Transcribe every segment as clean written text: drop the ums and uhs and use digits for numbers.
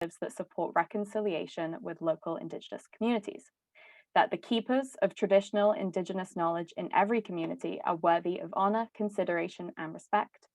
that support reconciliation with local Indigenous communities. That the keepers of traditional Indigenous knowledge in every community are worthy of honour, consideration, and respect.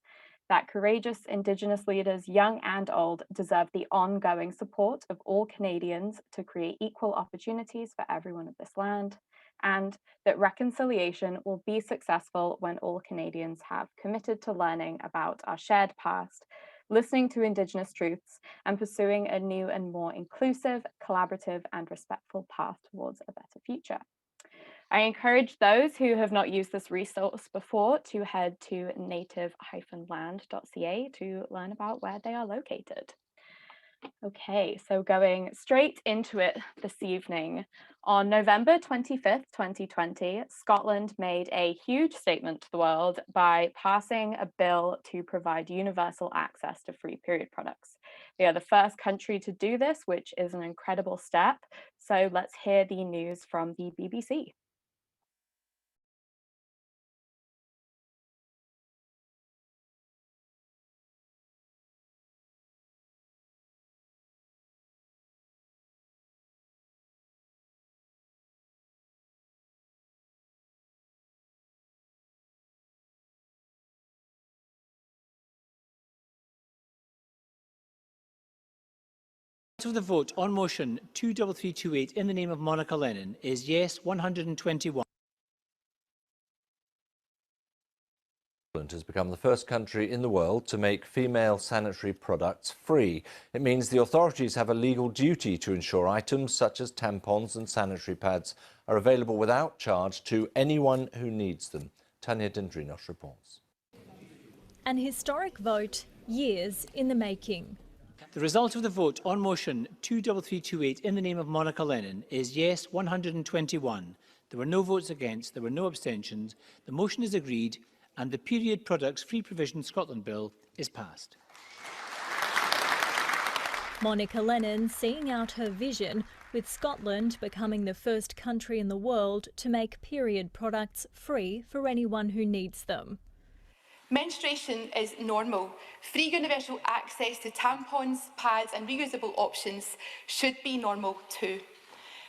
That courageous Indigenous leaders, young and old, deserve the ongoing support of all Canadians to create equal opportunities for everyone of this land. And that reconciliation will be successful when all Canadians have committed to learning about our shared past, listening to Indigenous truths, and pursuing a new and more inclusive, collaborative, and respectful path towards a better future. I encourage those who have not used this resource before to head to native-land.ca to learn about where they are located. Okay, so going straight into it this evening. On November 25th, 2020, Scotland made a huge statement to the world by passing a bill to provide universal access to free period products. They are the first country to do this, which is an incredible step. So let's hear the news from the BBC. Of the vote on motion 23328 in the name of Monica Lennon is yes 121. Scotland has become the first country in the world to make female sanitary products free. It means the authorities have a legal duty to ensure items such as tampons and sanitary pads are available without charge to anyone who needs them. Tanya Dendrinos reports. An historic vote, years in the making. The result of the vote on motion 23328 in the name of Monica Lennon is yes 121. There were no votes against, there were no abstentions. The motion is agreed and the Period Products Free Provision Scotland Bill is passed. Monica Lennon seeing out her vision, with Scotland becoming the first country in the world to make period products free for anyone who needs them. Menstruation is normal. Free universal access to tampons, pads and reusable options should be normal too.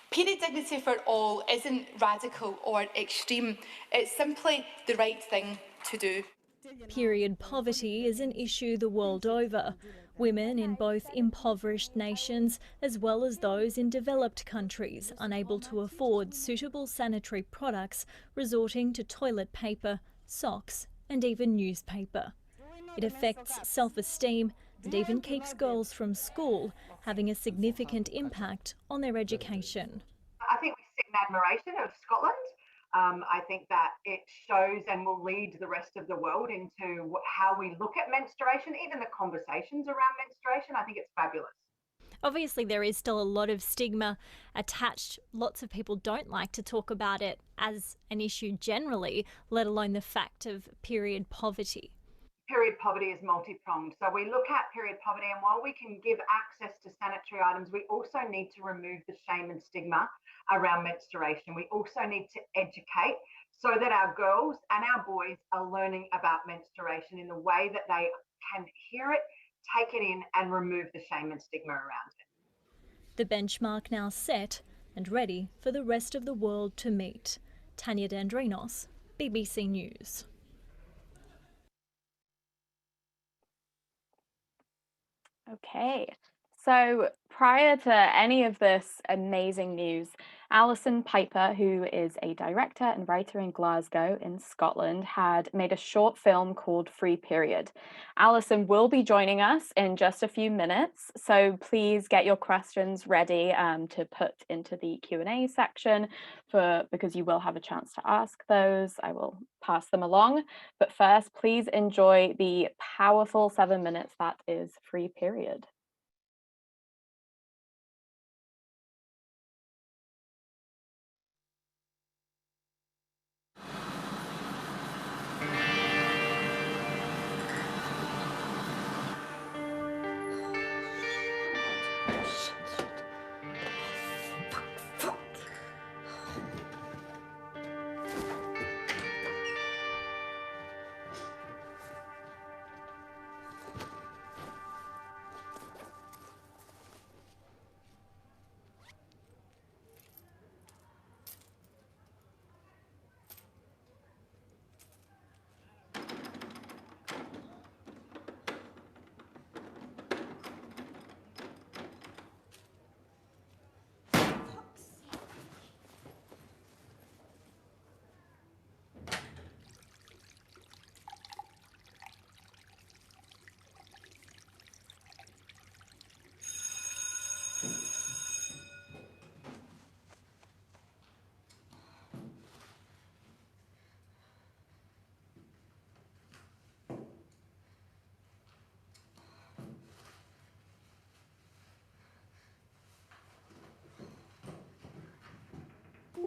Period dignity for all isn't radical or extreme. It's simply the right thing to do. Period poverty is an issue the world over. Women in both impoverished nations as well as those in developed countries unable to afford suitable sanitary products, resorting to toilet paper, socks and even newspaper. It affects self-esteem and even keeps girls from school, having a significant impact on their education. I think we sit in admiration of Scotland. I think that it shows and will lead the rest of the world into how we look at menstruation, even the conversations around menstruation. I think it's fabulous. Obviously, there is still a lot of stigma attached. Lots of people don't like to talk about it as an issue generally, let alone the fact of period poverty. Period poverty is multi-pronged. So we look at period poverty, and while we can give access to sanitary items, we also need to remove the shame and stigma around menstruation. We also need to educate so that our girls and our boys are learning about menstruation in the way that they can hear it, take it in and remove the shame and stigma around it. The benchmark now set and ready for the rest of the world to meet. Tanya Dendrinos, BBC News. Okay, so prior to any of this amazing news, Alison Piper, who is a director and writer in Glasgow in Scotland, had made a short film called Free Period. Alison will be joining us in just a few minutes, so please get your questions ready to put into the Q&A section because you will have a chance to ask those. I will pass them along, but first, please enjoy the powerful 7 minutes that is Free Period.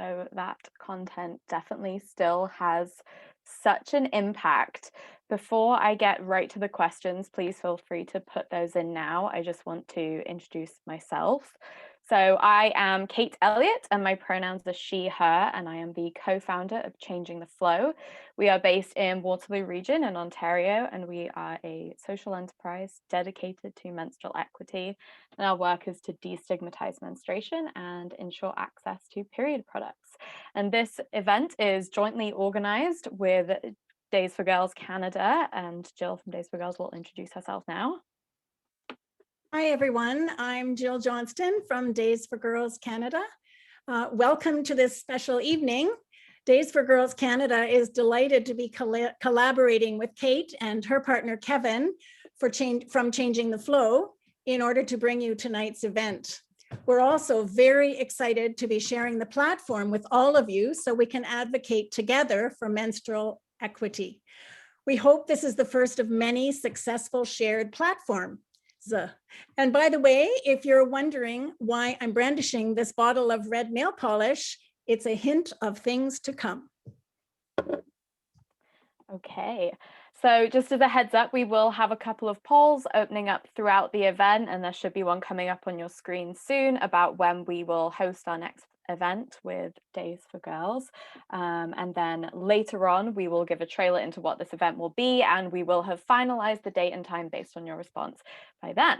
So that content definitely still has such an impact. Before I get right to the questions, please feel free to put those in now. I just want to introduce myself. So I am Kate Elliott and my pronouns are she, her, and I am the co-founder of Changing the Flow. We are based in Waterloo Region in Ontario, and we are a social enterprise dedicated to menstrual equity. And our work is to destigmatize menstruation and ensure access to period products. And this event is jointly organized with Days for Girls Canada, and Jill from Days for Girls will introduce herself now. Hi everyone, I'm Jill Johnston from Days for Girls Canada. Welcome to this special evening. Days for Girls Canada is delighted to be collaborating with Kate and her partner Kevin from Changing the Flow in order to bring you tonight's event. We're also very excited to be sharing the platform with all of you so we can advocate together for menstrual equity. We hope this is the first of many successful shared platforms. And by the way, if you're wondering why I'm brandishing this bottle of red nail polish, it's a hint of things to come. Okay, so just as a heads up, we will have a couple of polls opening up throughout the event, and there should be one coming up on your screen soon about when we will host our next event with Days for Girls. And then later on, we will give a trailer into what this event will be, and we will have finalized the date and time based on your response by then.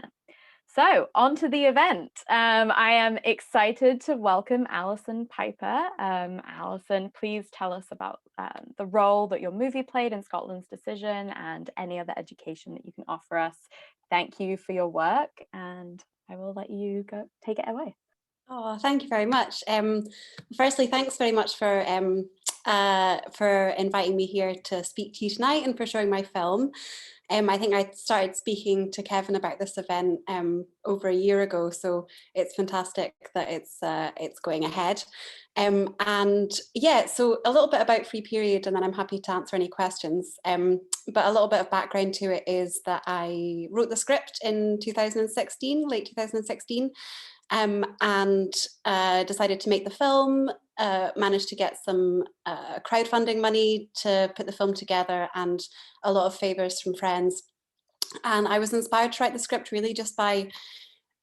So on to the event. I am excited to welcome Alison Piper. Alison, please tell us about the role that your movie played in Scotland's decision and any other education that you can offer us. Thank you for your work, and I will let you go take it away. Oh, thank you very much. Firstly, thanks very much for inviting me here to speak to you tonight and for showing my film. I think I started speaking to Kevin about this event over a year ago, so it's fantastic that it's going ahead. And yeah, so a little bit about Free Period, and then I'm happy to answer any questions. But a little bit of background to it is that I wrote the script in 2016, late 2016. And decided to make the film, managed to get some crowdfunding money to put the film together and a lot of favours from friends. And I was inspired to write the script really just by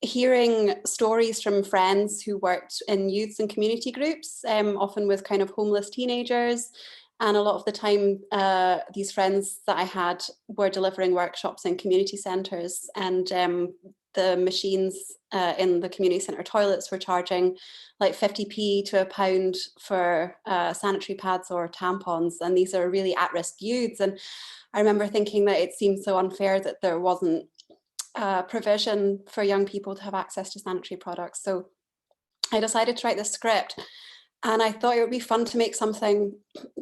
hearing stories from friends who worked in youth and community groups, often with kind of homeless teenagers. And a lot of the time, these friends that I had were delivering workshops in community centres, and the machines in the community centre toilets were charging like 50p to £1 for sanitary pads or tampons. And these are really at-risk youths. And I remember thinking that it seemed so unfair that there wasn't provision for young people to have access to sanitary products. So I decided to write this script. And I thought it would be fun to make something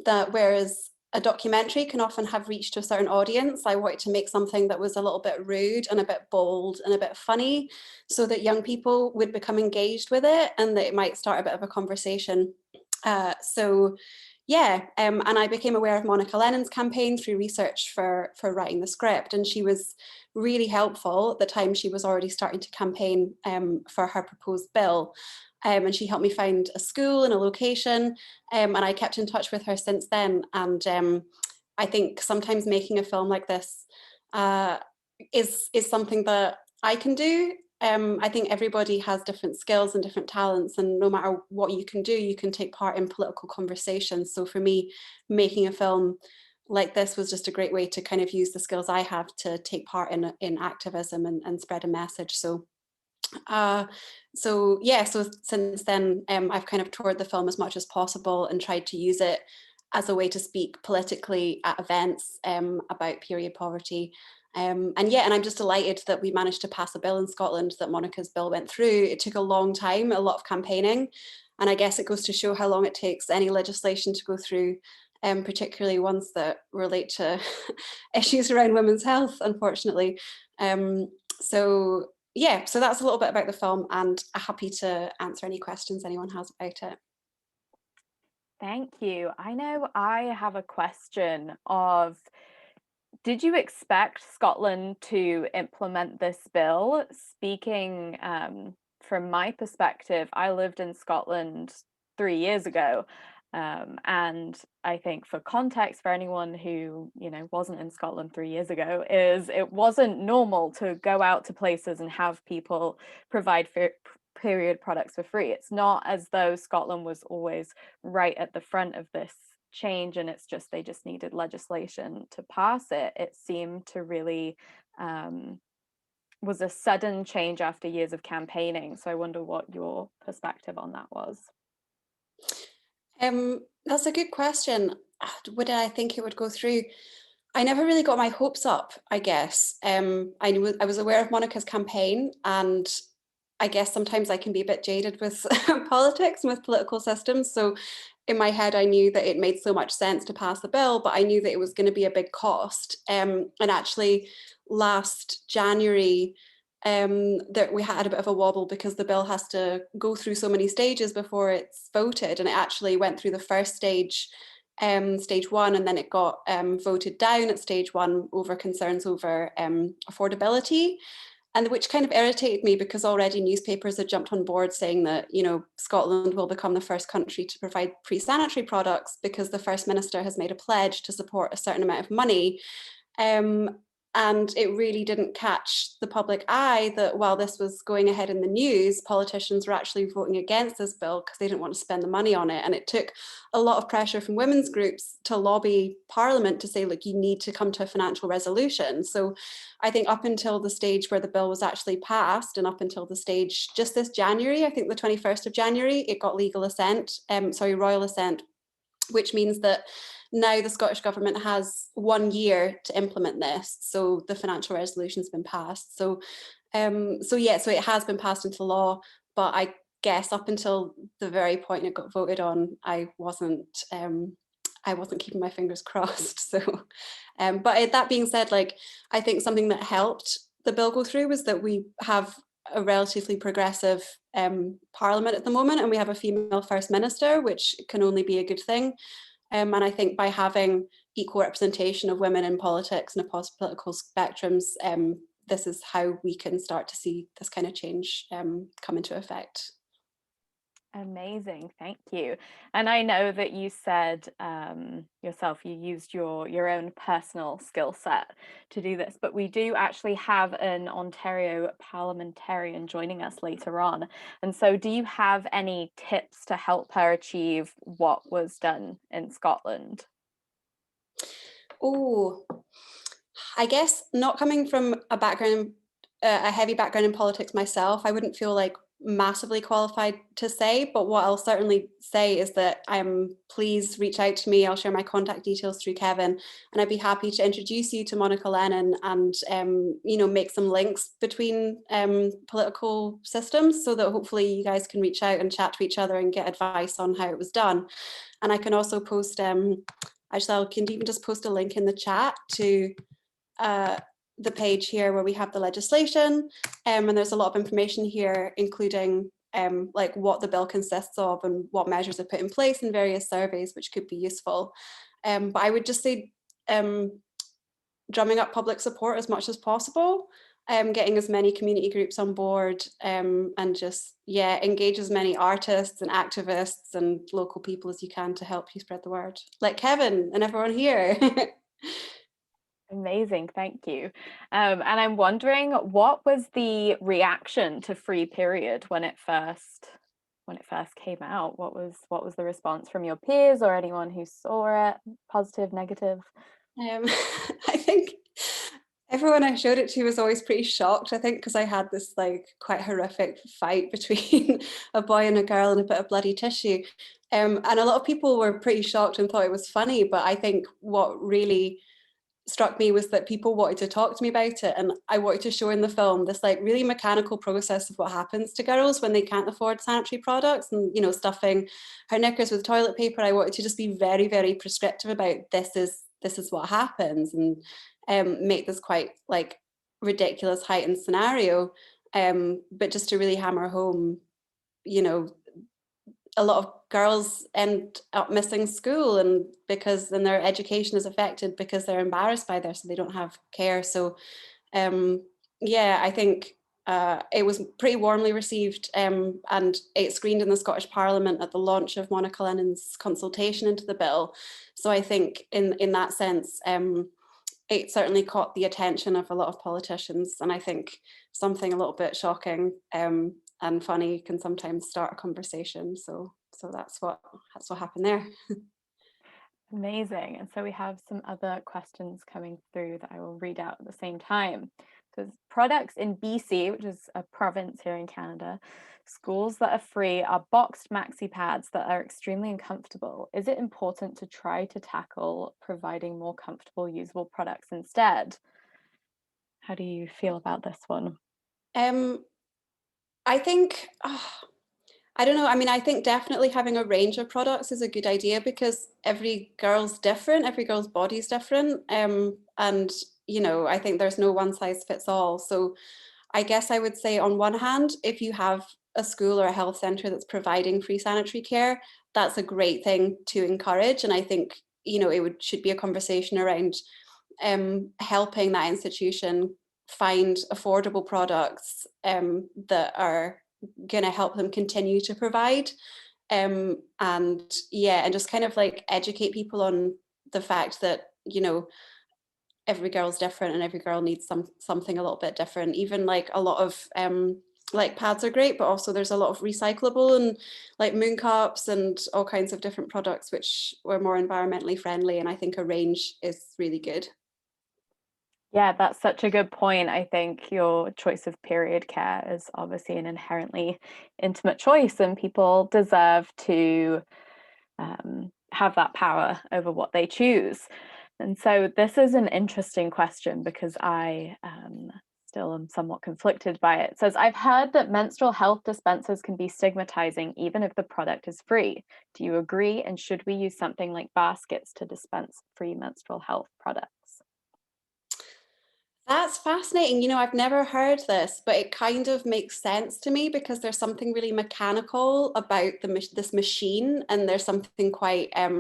that, whereas a documentary can often have reached to a certain audience, I wanted to make something that was a little bit rude and a bit bold and a bit funny, so that young people would become engaged with it and that it might start a bit of a conversation. So yeah, and I became aware of Monica Lennon's campaign through research for writing the script, and she was really helpful. At the time, she was already starting to campaign for her proposed bill. And she helped me find a school and a location, and I kept in touch with her since then. And I think sometimes making a film like this is something that I can do. I think everybody has different skills and different talents, and no matter what you can do, you can take part in political conversations. So for me, making a film like this was just a great way to kind of use the skills I have to take part in activism and spread a message. So yeah, so since then I've kind of toured the film as much as possible and tried to use it as a way to speak politically at events about period poverty. And yeah, and I'm just delighted that we managed to pass a bill in Scotland, that Monica's bill went through. It took a long time, a lot of campaigning, and I guess it goes to show how long it takes any legislation to go through, particularly ones that relate to issues around women's health, unfortunately. So yeah, so that's a little bit about the film, and I'm happy to answer any questions anyone has about it. Thank you. I know I have a question of, did you expect Scotland to implement this bill? Speaking from my perspective, I lived in Scotland 3 years ago. And I think for context, for anyone who, you know, wasn't in Scotland 3 years ago, is it wasn't normal to go out to places and have people provide period products for free. It's not as though Scotland was always right at the front of this change, and it's just they just needed legislation to pass it. It seemed to really was a sudden change after years of campaigning. So I wonder what your perspective on that was. That's a good question. Would I think it would go through? I never really got my hopes up, I guess. I was aware of Monica's campaign, and I guess sometimes I can be a bit jaded with politics and with political systems. So in my head, I knew that it made so much sense to pass the bill, but I knew that it was going to be a big cost. And actually, last January, that we had a bit of a wobble because the bill has to go through so many stages before it's voted, and it actually went through the first stage, stage one, and then it got voted down at stage one over concerns over affordability, and which kind of irritated me because already newspapers had jumped on board saying that, you know, Scotland will become the first country to provide free sanitary products because the First Minister has made a pledge to support a certain amount of money. And it really didn't catch the public eye that while this was going ahead in the news, politicians were actually voting against this bill because they didn't want to spend the money on it. And it took a lot of pressure from women's groups to lobby Parliament to say, look, you need to come to a financial resolution. So I think up until the stage where the bill was actually passed, and up until the stage just this January, I think the 21st of January, it got legal assent, royal assent, which means that now the Scottish Government has 1 year to implement this. So the financial resolution's been passed. So it has been passed into law, but I guess up until the very point it got voted on, I wasn't keeping my fingers crossed. So, but that being said, like, I think something that helped the bill go through was that we have a relatively progressive Parliament at the moment, and we have a female First Minister, which can only be a good thing. And I think by having equal representation of women in politics and across political spectrums, this is how we can start to see this kind of change come into effect. Amazing, thank you. And I know that you said yourself, you used your own personal skill set to do this, but we do actually have an Ontario parliamentarian joining us later on. And so do you have any tips to help her achieve what was done in Scotland? Oh, I guess not coming from a heavy background in politics myself, I wouldn't feel like massively qualified to say, but what I'll certainly say is that please reach out to me. I'll share my contact details through Kevin, and I'd be happy to introduce you to Monica Lennon and make some links between political systems so that hopefully you guys can reach out and chat to each other and get advice on how it was done. And I can also post I can even just post a link in the chat to the page here where we have the legislation, and there's a lot of information here, including like what the bill consists of and what measures are put in place in various surveys, which could be useful. But I would just say drumming up public support as much as possible, getting as many community groups on board, and just engage as many artists and activists and local people as you can to help you spread the word, like Kevin and everyone here. Amazing, thank you. And I'm wondering, what was the reaction to free period when it first came out? What was the response from your peers or anyone who saw it? Positive, negative? I think everyone I showed it to was always pretty shocked, I think, because I had this like quite horrific fight between a boy and a girl and a bit of bloody tissue. And a lot of people were pretty shocked and thought it was funny, but I think what really struck me was that people wanted to talk to me about it, and I wanted to show in the film this like really mechanical process of what happens to girls when they can't afford sanitary products and, you know, stuffing her knickers with toilet paper. I wanted to just be very, very prescriptive about this is what happens, and make this quite like ridiculous heightened scenario, but just to really hammer home, you know, a lot of girls end up missing school, and because then their education is affected because they're embarrassed by this, so they don't have care. So I think it was pretty warmly received, and it screened in the Scottish Parliament at the launch of Monica Lennon's consultation into the bill. So I think in that sense, it certainly caught the attention of a lot of politicians, and I think something a little bit shocking and funny can sometimes start a conversation. So that's what happened there. Amazing. And so we have some other questions coming through that I will read out at the same time. So products in BC, which is a province here in Canada, schools that are free are boxed maxi pads that are extremely uncomfortable. Is it important to try to tackle providing more comfortable, usable products instead? How do you feel about this one? I think, I don't know. I mean, I think definitely having a range of products is a good idea because every girl's different, every girl's body's different. And, you know, I think there's no one size fits all. So I guess I would say on one hand, if you have a school or a health centre that's providing free sanitary care, that's a great thing to encourage. And I think, you know, should be a conversation around helping that institution find affordable products that are going to help them continue to provide. And just kind of like educate people on the fact that, you know, every girl's different and every girl needs something a little bit different. Even like a lot of like pads are great, but also there's a lot of recyclable and like moon cups and all kinds of different products which were more environmentally friendly. And I think a range is really good. Yeah, that's such a good point. I think your choice of period care is obviously an inherently intimate choice, and people deserve to have that power over what they choose. And so this is an interesting question because I still am somewhat conflicted by it. It says, I've heard that menstrual health dispensers can be stigmatizing even if the product is free. Do you agree? And should we use something like baskets to dispense free menstrual health products? That's fascinating. You know, I've never heard this, but it kind of makes sense to me because there's something really mechanical about this machine, and there's something quite, I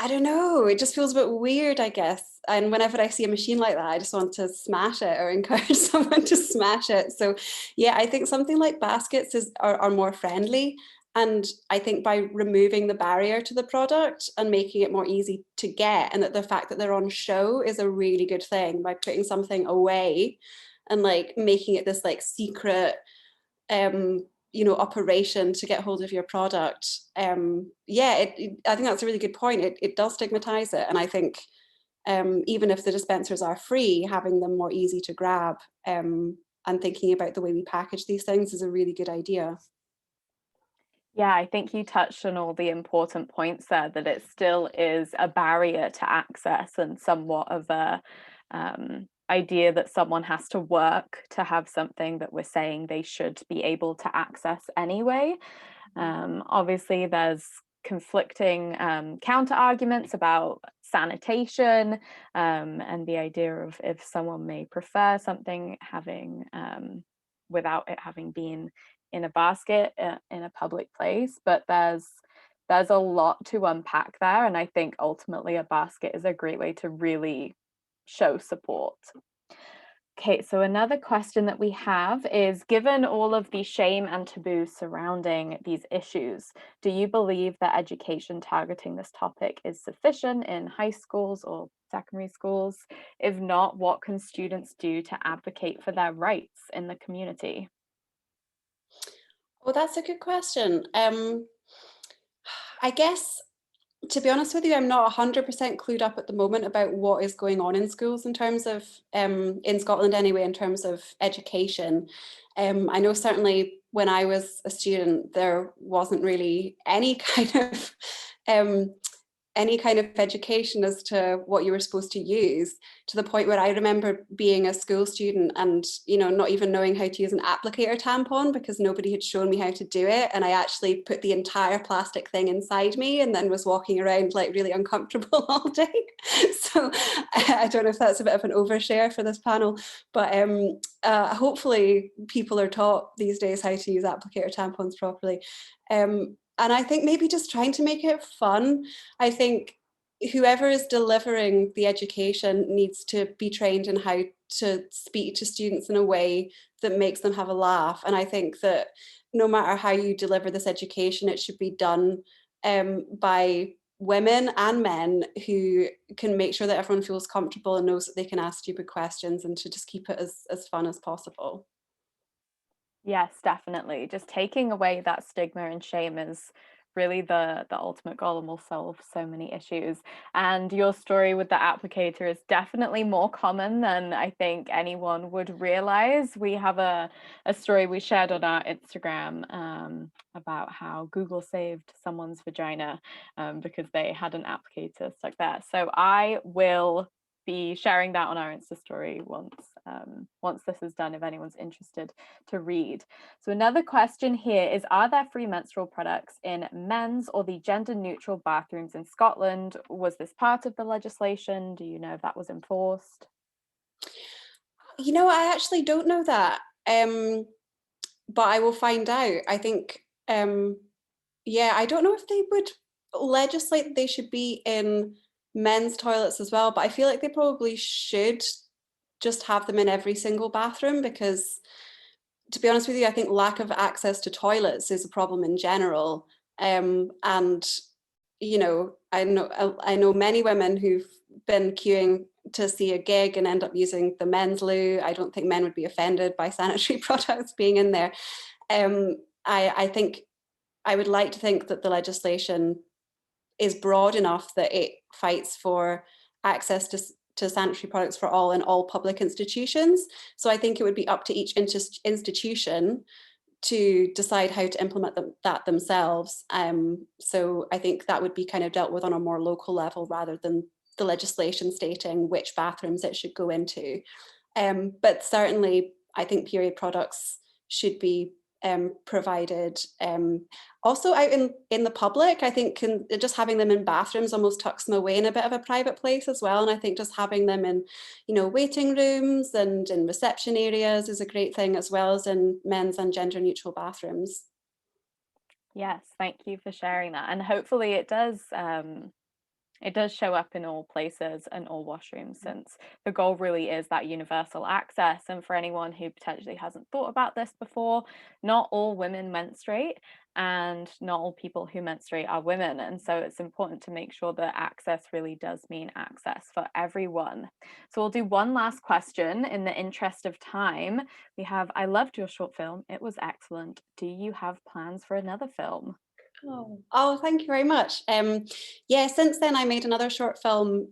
don't know, it just feels a bit weird, I guess. And whenever I see a machine like that, I just want to smash it or encourage someone to smash it. So yeah, I think something like baskets are more friendly. And I think by removing the barrier to the product and making it more easy to get, and that the fact that they're on show is a really good thing, by putting something away and like making it this like secret, you know, operation to get hold of your product. I think that's a really good point. It does stigmatize it. And I think even if the dispensers are free, having them more easy to grab and thinking about the way we package these things is a really good idea. Yeah, I think you touched on all the important points there, that it still is a barrier to access and somewhat of a idea that someone has to work to have something that we're saying they should be able to access anyway. Obviously, there's conflicting counter arguments about sanitation and the idea of if someone may prefer something having without it having been in a basket in a public place, but there's a lot to unpack there, and I think ultimately a basket is a great way to really show support. Okay, so another question that we have is, given all of the shame and taboo surrounding these issues, do you believe that education targeting this topic is sufficient in high schools or secondary schools? If not, what can students do to advocate for their rights in the community? Well, that's a good question. I guess, to be honest with you, I'm not 100% clued up at the moment about what is going on in schools in terms of, in Scotland anyway, in terms of education. I know certainly when I was a student, there wasn't really any kind of education as to what you were supposed to use, to the point where I remember being a school student and, you know, not even knowing how to use an applicator tampon because nobody had shown me how to do it. And I actually put the entire plastic thing inside me and then was walking around like really uncomfortable all day. So I don't know if that's a bit of an overshare for this panel, but hopefully people are taught these days how to use applicator tampons properly. And I think maybe just trying to make it fun. I think, whoever is delivering the education needs to be trained in how to speak to students in a way that makes them have a laugh. And I think that no matter how you deliver this education, it should be done by women and men who can make sure that everyone feels comfortable and knows that they can ask stupid questions, and to just keep it as fun as possible. Yes, definitely. Just taking away that stigma and shame is really the ultimate goal, and will solve so many issues. And your story with the applicator is definitely more common than I think anyone would realize. We have a story we shared on our Instagram about how Google saved someone's vagina because they had an applicator stuck there. So I will be sharing that on our Insta story once this is done, if anyone's interested to read. So another question here is, are there free menstrual products in men's or the gender neutral bathrooms in Scotland? Was this part of the legislation? Do you know if that was enforced? You know, I actually don't know that, but I will find out. I think, yeah, I don't know if they would legislate that they should be in men's toilets as well, but I feel like they probably should just have them in every single bathroom, because to be honest with you, I think lack of access to toilets is a problem in general. And you know, I know many women who've been queuing to see a gig and end up using the men's loo. I don't think men would be offended by sanitary products being in there. I think I would like to think that the legislation is broad enough that it fights for access to sanitary products for all in all public institutions. So I think it would be up to each institution to decide how to implement that themselves. So I think that would be kind of dealt with on a more local level rather than the legislation stating which bathrooms it should go into. But certainly I think period products should be provided also out in the public. I think just having them in bathrooms almost tucks them away in a bit of a private place as well. And I think just having them in, you know, waiting rooms and in reception areas is a great thing, as well as in men's and gender neutral bathrooms. Yes, thank you for sharing that. And hopefully it does show up in all places and all washrooms, since the goal really is that universal access. And for anyone who potentially hasn't thought about this before, not all women menstruate, and not all people who menstruate are women. And so it's important to make sure that access really does mean access for everyone. So we'll do one last question in the interest of time. We have, I loved your short film. It was excellent. Do you have plans for another film? Oh, thank you very much. Yeah, since then I made another short film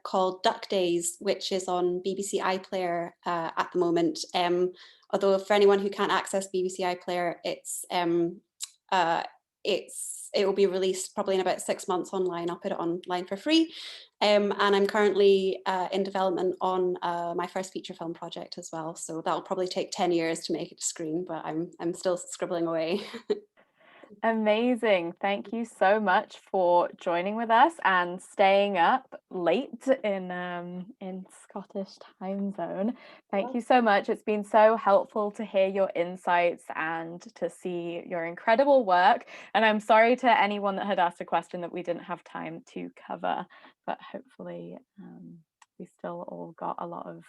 called Duck Days, which is on BBC iPlayer at the moment. Although for anyone who can't access BBC iPlayer, it will be released probably in about 6 months online. I'll put it online for free. And I'm currently in development on my first feature film project as well. So that'll probably take 10 years to make it to screen, but I'm still scribbling away. Amazing. Thank you so much for joining with us and staying up late in Scottish time zone. Thank you so much. It's been so helpful to hear your insights and to see your incredible work. And I'm sorry to anyone that had asked a question that we didn't have time to cover, but hopefully we still all got a lot of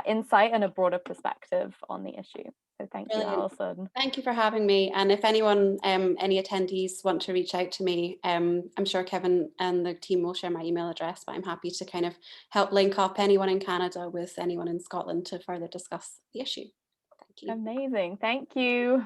insight and a broader perspective on the issue. So thank you, Alison. Thank you for having me. And if anyone, any attendees want to reach out to me, I'm sure Kevin and the team will share my email address, but I'm happy to kind of help link up anyone in Canada with anyone in Scotland to further discuss the issue. Thank you. Amazing. Thank you.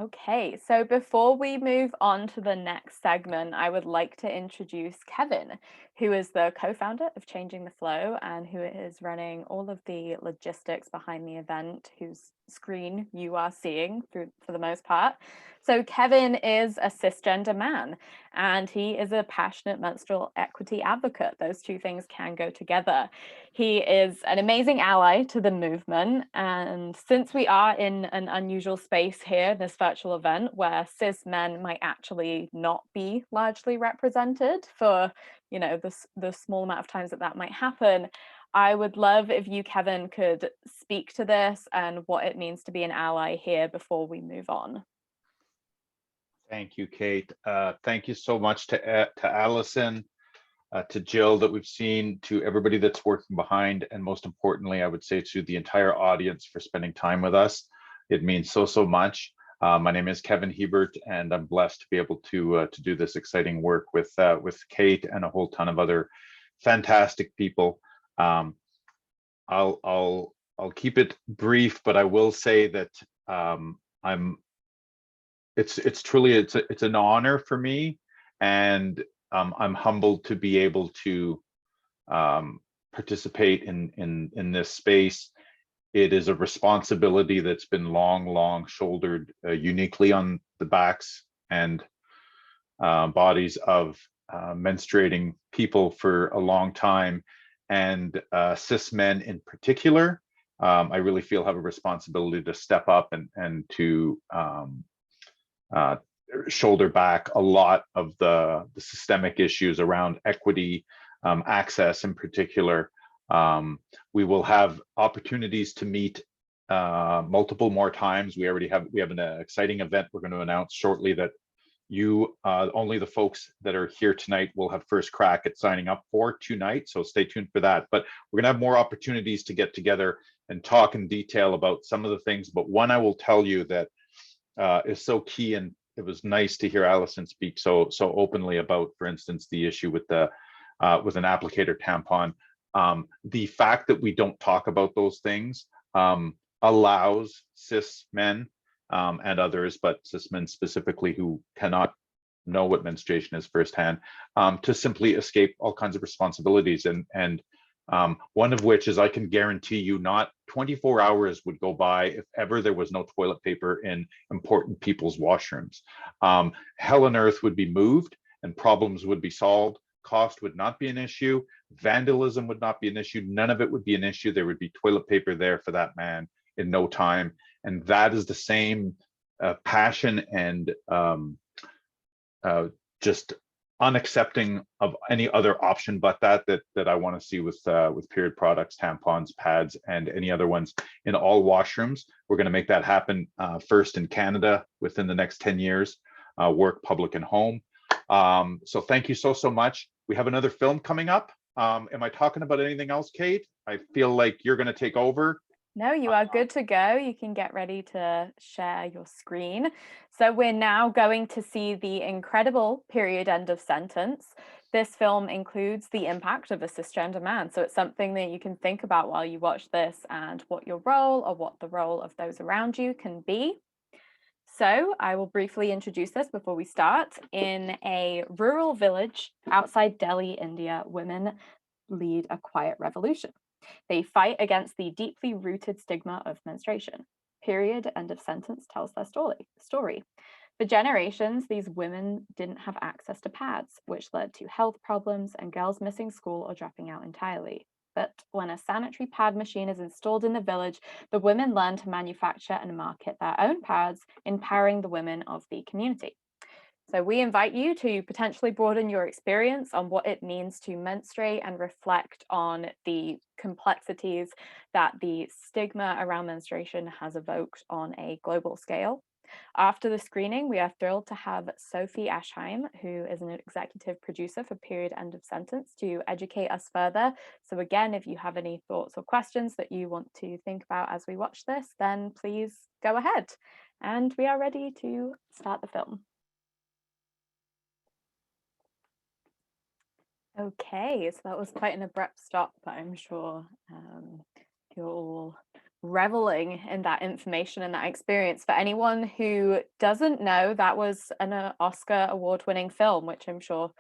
Okay, so before we move on to the next segment, I would like to introduce Kevin, who is the co-founder of Changing the Flow and who is running all of the logistics behind the event, whose screen you are seeing for the most part. So Kevin is a cisgender man and he is a passionate menstrual equity advocate. Those two things can go together. He is an amazing ally to the movement. And since we are in an unusual space here, this virtual event where cis men might actually not be largely represented for, you know, the small amount of times that might happen, I would love if you, Kevin, could speak to this and what it means to be an ally here before we move on. Thank you, Kate. Thank you so much to Alison to Jill that we've seen, to everybody that's working behind, and most importantly, I would say to the entire audience for spending time with us. It means so much. My name is Kevin Hebert, and I'm blessed to be able to do this exciting work with Kate and a whole ton of other fantastic people. I'll keep it brief, but I will say that it's truly it's an honor for me, and I'm humbled to be able to participate in this space. It is a responsibility that's been long shouldered uniquely on the backs and bodies of menstruating people for a long time, and cis men in particular. I really feel have a responsibility to step up and to shoulder back a lot of the systemic issues around equity, access in particular. We will have opportunities to meet multiple more times. We have an exciting event we're going to announce shortly that you only the folks that are here tonight will have first crack at signing up for tonight, so stay tuned for that. But we're going to have more opportunities to get together and talk in detail about some of the things. But one I will tell you that is so key, and it was nice to hear Alison speak so openly about, for instance, the issue with an applicator tampon. The fact that we don't talk about those things allows cis men and others, but cis men specifically who cannot know what menstruation is firsthand, to simply escape all kinds of responsibilities. And one of which is, I can guarantee you, not 24 hours would go by if ever there was no toilet paper in important people's washrooms. Hell on earth would be moved and problems would be solved. Cost would not be an issue. Vandalism would not be an issue. None of it would be an issue. There would be toilet paper there for that man in no time. And that is the same passion and just unaccepting of any other option but that I want to see with period products, tampons, pads, and any other ones in all washrooms. We're going to make that happen first in Canada within the next 10 years, work, public, and home. So thank you so much. We have another film coming up. Am I talking about anything else, Kate? I feel like you're going to take over. No, you are good to go. You can get ready to share your screen. So we're now going to see the incredible period end of sentence. This film includes the impact of a cisgender man. So it's something that you can think about while you watch this, and what your role or what the role of those around you can be. So I will briefly introduce this before we start. In a rural village outside Delhi, India, women lead a quiet revolution. They fight against the deeply rooted stigma of menstruation. Period end of sentence tells their story. For generations, these women didn't have access to pads, which led to health problems and girls missing school or dropping out entirely. But when a sanitary pad machine is installed in the village, the women learn to manufacture and market their own pads, empowering the women of the community. So we invite you to potentially broaden your experience on what it means to menstruate and reflect on the complexities that the stigma around menstruation has evoked on a global scale. After the screening, we are thrilled to have Sophie Aschheim, who is an executive producer for Period End of Sentence, to educate us further. So again, if you have any thoughts or questions that you want to think about as we watch this, then please go ahead. And we are ready to start the film. Okay, so that was quite an abrupt stop, but I'm sure you're all reveling in that information and that experience. For anyone who doesn't know, that was an Oscar award-winning film, which I'm sure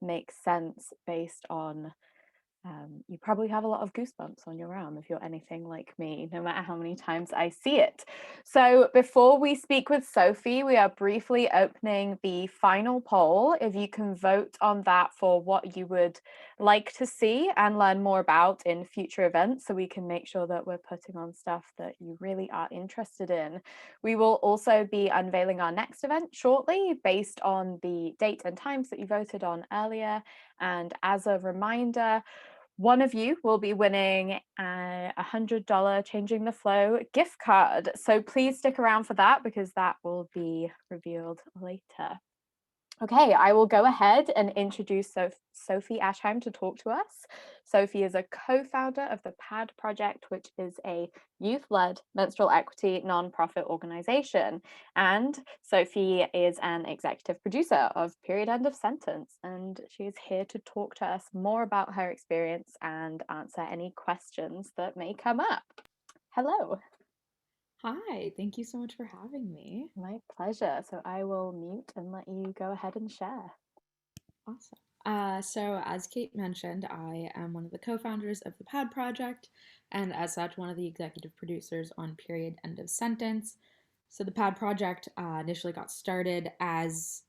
makes sense based on you probably have a lot of goosebumps on your arm if you're anything like me, no matter how many times I see it. So before we speak with Sophie, we are briefly opening the final poll. If you can vote on that for what you would like to see and learn more about in future events, so we can make sure that we're putting on stuff that you really are interested in. We will also be unveiling our next event shortly based on the date and times that you voted on earlier. And as a reminder, one of you will be winning a $100 Changing the Flow gift card. So please stick around for that, because that will be revealed later. Okay, I will go ahead and introduce Sophie Ashheim to talk to us. Sophie is a co-founder of the PAD Project, which is a youth-led menstrual equity nonprofit organization. And Sophie is an executive producer of Period End of Sentence, and she is here to talk to us more about her experience and answer any questions that may come up. Hello. Hi, thank you so much for having me. My pleasure. So I will mute and let you go ahead and share. Awesome. So as Kate mentioned, I am one of the co-founders of the PAD Project, and as such, one of the executive producers on Period End of Sentence. So the PAD Project initially got started as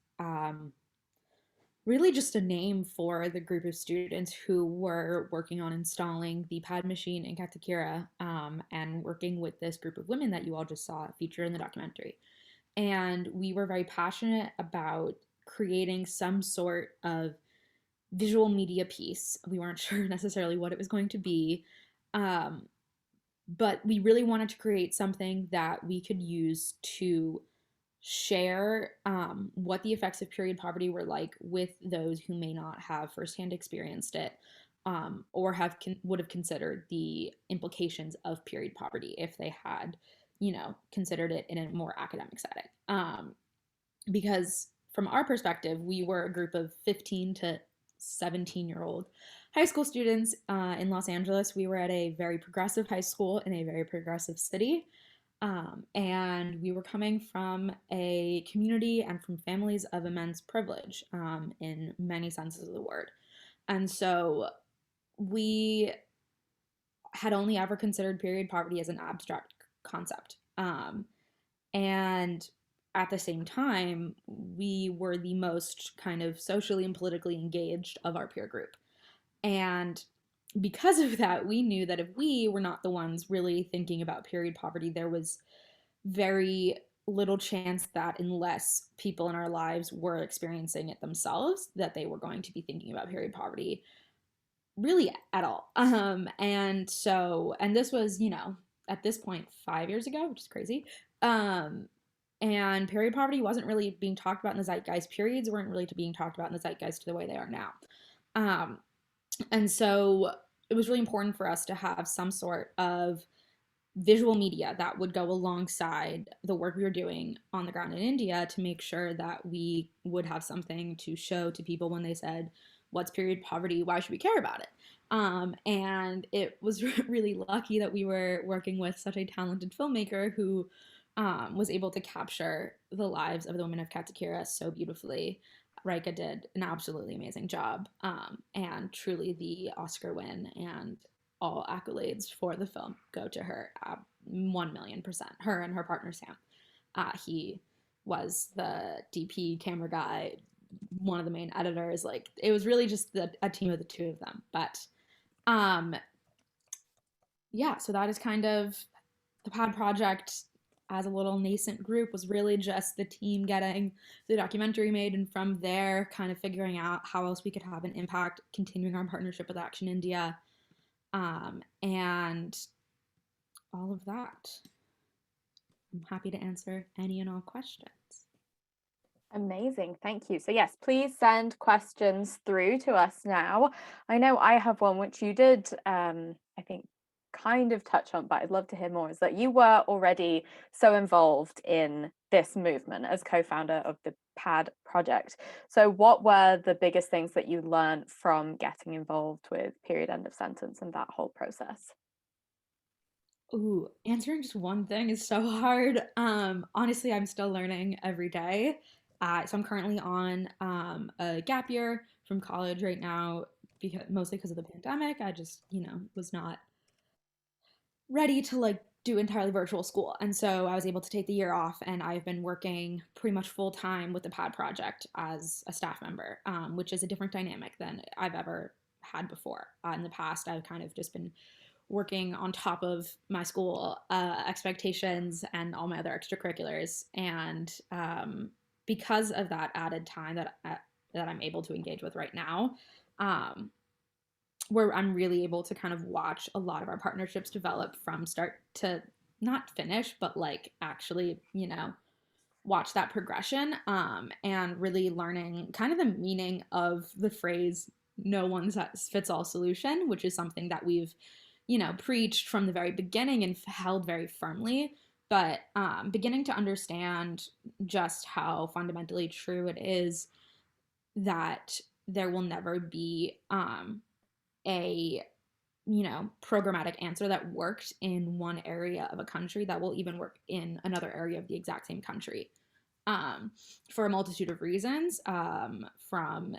really just a name for the group of students who were working on installing the pad machine in Katakura and working with this group of women that you all just saw featured in the documentary. And we were very passionate about creating some sort of visual media piece. We weren't sure necessarily what it was going to be, but we really wanted to create something that we could use to share what the effects of period poverty were like with those who may not have firsthand experienced it or would have considered the implications of period poverty if they had, considered it in a more academic setting. Because from our perspective, we were a group of 15 to 17-year-old high school students in Los Angeles. We were at a very progressive high school in a very progressive city. And we were coming from a community and from families of immense privilege in many senses of the word. And so we had only ever considered period poverty as an abstract concept. And at the same time, we were the most kind of socially and politically engaged of our peer group. And because of that, we knew that if we were not the ones really thinking about period poverty, there was very little chance that unless people in our lives were experiencing it themselves, that they were going to be thinking about period poverty really at all. And this was, at this point 5 years ago, which is crazy. And period poverty wasn't really being talked about in the zeitgeist. Periods weren't really being talked about in the zeitgeist the way they are now. And so it was really important for us to have some sort of visual media that would go alongside the work we were doing on the ground in India to make sure that we would have something to show to people when they said, what's period poverty? Why should we care about it? And it was really lucky that we were working with such a talented filmmaker who was able to capture the lives of the women of Katakura so beautifully. Rika did an absolutely amazing job, and truly the Oscar win and all accolades for the film go to her, 1,000,000%. Her and her partner Sam. He was the DP, camera guy, one of the main editors. Like, it was really just a team of the two of them. But yeah, so that is kind of the PAD Project as a little nascent group was really just the team getting the documentary made, and from there kind of figuring out how else we could have an impact, continuing our partnership with Action India, and all of that. I'm happy to answer any and all questions. Amazing, thank you. So yes, please send questions through to us now. I know I have one which you did, I think, kind of touch on, but I'd love to hear more, is that you were already so involved in this movement as co-founder of the PAD Project. So what were the biggest things that you learned from getting involved with Period End of Sentence and that whole process? Ooh, answering just one thing is so hard. Honestly, I'm still learning every day. So I'm currently on a gap year from college right now, mostly because of the pandemic. I just, was not ready to do entirely virtual school. And so I was able to take the year off, and I've been working pretty much full time with the PAD Project as a staff member, which is a different dynamic than I've ever had before. In the past, I've kind of just been working on top of my school expectations and all my other extracurriculars. And because of that added time that I'm able to engage with right now, where I'm really able to kind of watch a lot of our partnerships develop from start to not finish, but actually, watch that progression, and really learning kind of the meaning of the phrase no one fits all solution, which is something that we've, preached from the very beginning and held very firmly. But beginning to understand just how fundamentally true it is that there will never be a programmatic answer that worked in one area of a country that will even work in another area of the exact same country, for a multitude of reasons, from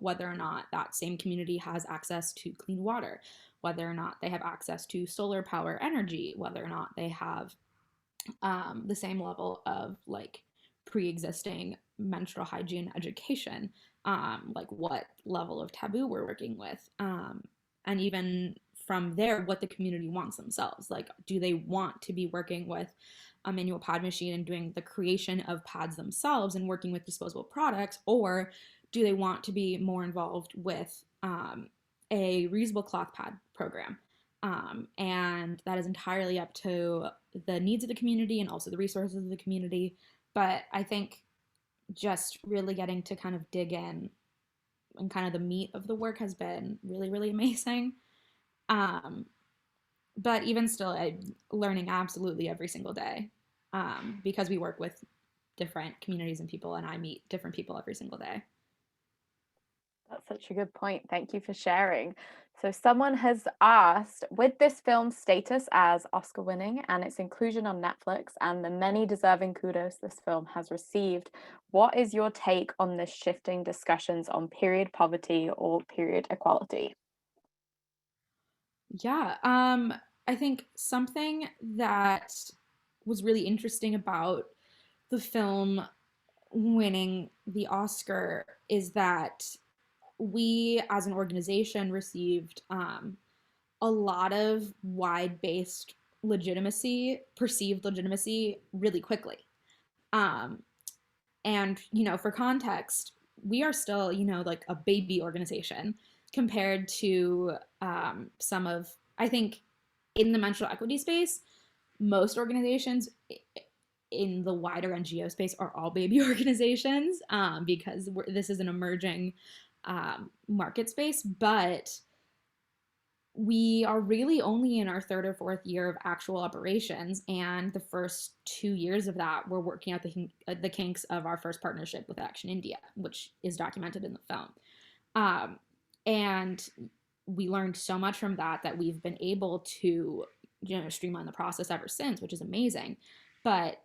whether or not that same community has access to clean water, whether or not they have access to solar power energy, whether or not they have the same level of like pre-existing menstrual hygiene education, like what level of taboo we're working with, and even from there, what the community wants themselves. Like, do they want to be working with a manual pad machine and doing the creation of pads themselves and working with disposable products, or do they want to be more involved with a reusable cloth pad program? And that is entirely up to the needs of the community and also the resources of the community. But I think just really getting to kind of dig in and kind of the meat of the work has been really, really amazing. But even still, I'm learning absolutely every single day, because we work with different communities and people, and I meet different people every single day. That's such a good point. Thank you for sharing. So someone has asked, with this film's status as Oscar winning and its inclusion on Netflix and the many deserving kudos this film has received, what is your take on the shifting discussions on period poverty or period equality? Yeah, I think something that was really interesting about the film winning the Oscar is that we as an organization received a lot of wide-based legitimacy, perceived legitimacy, really quickly. And, for context, we are still, like a baby organization compared to some of, I think, in the menstrual equity space, most organizations in the wider NGO space are all baby organizations, because this is an emerging market space. But we are really only in our third or fourth year of actual operations, and the first 2 years of that, we're working out the kinks of our first partnership with Action India, which is documented in the film. And we learned so much from that we've been able to, streamline the process ever since, which is amazing. But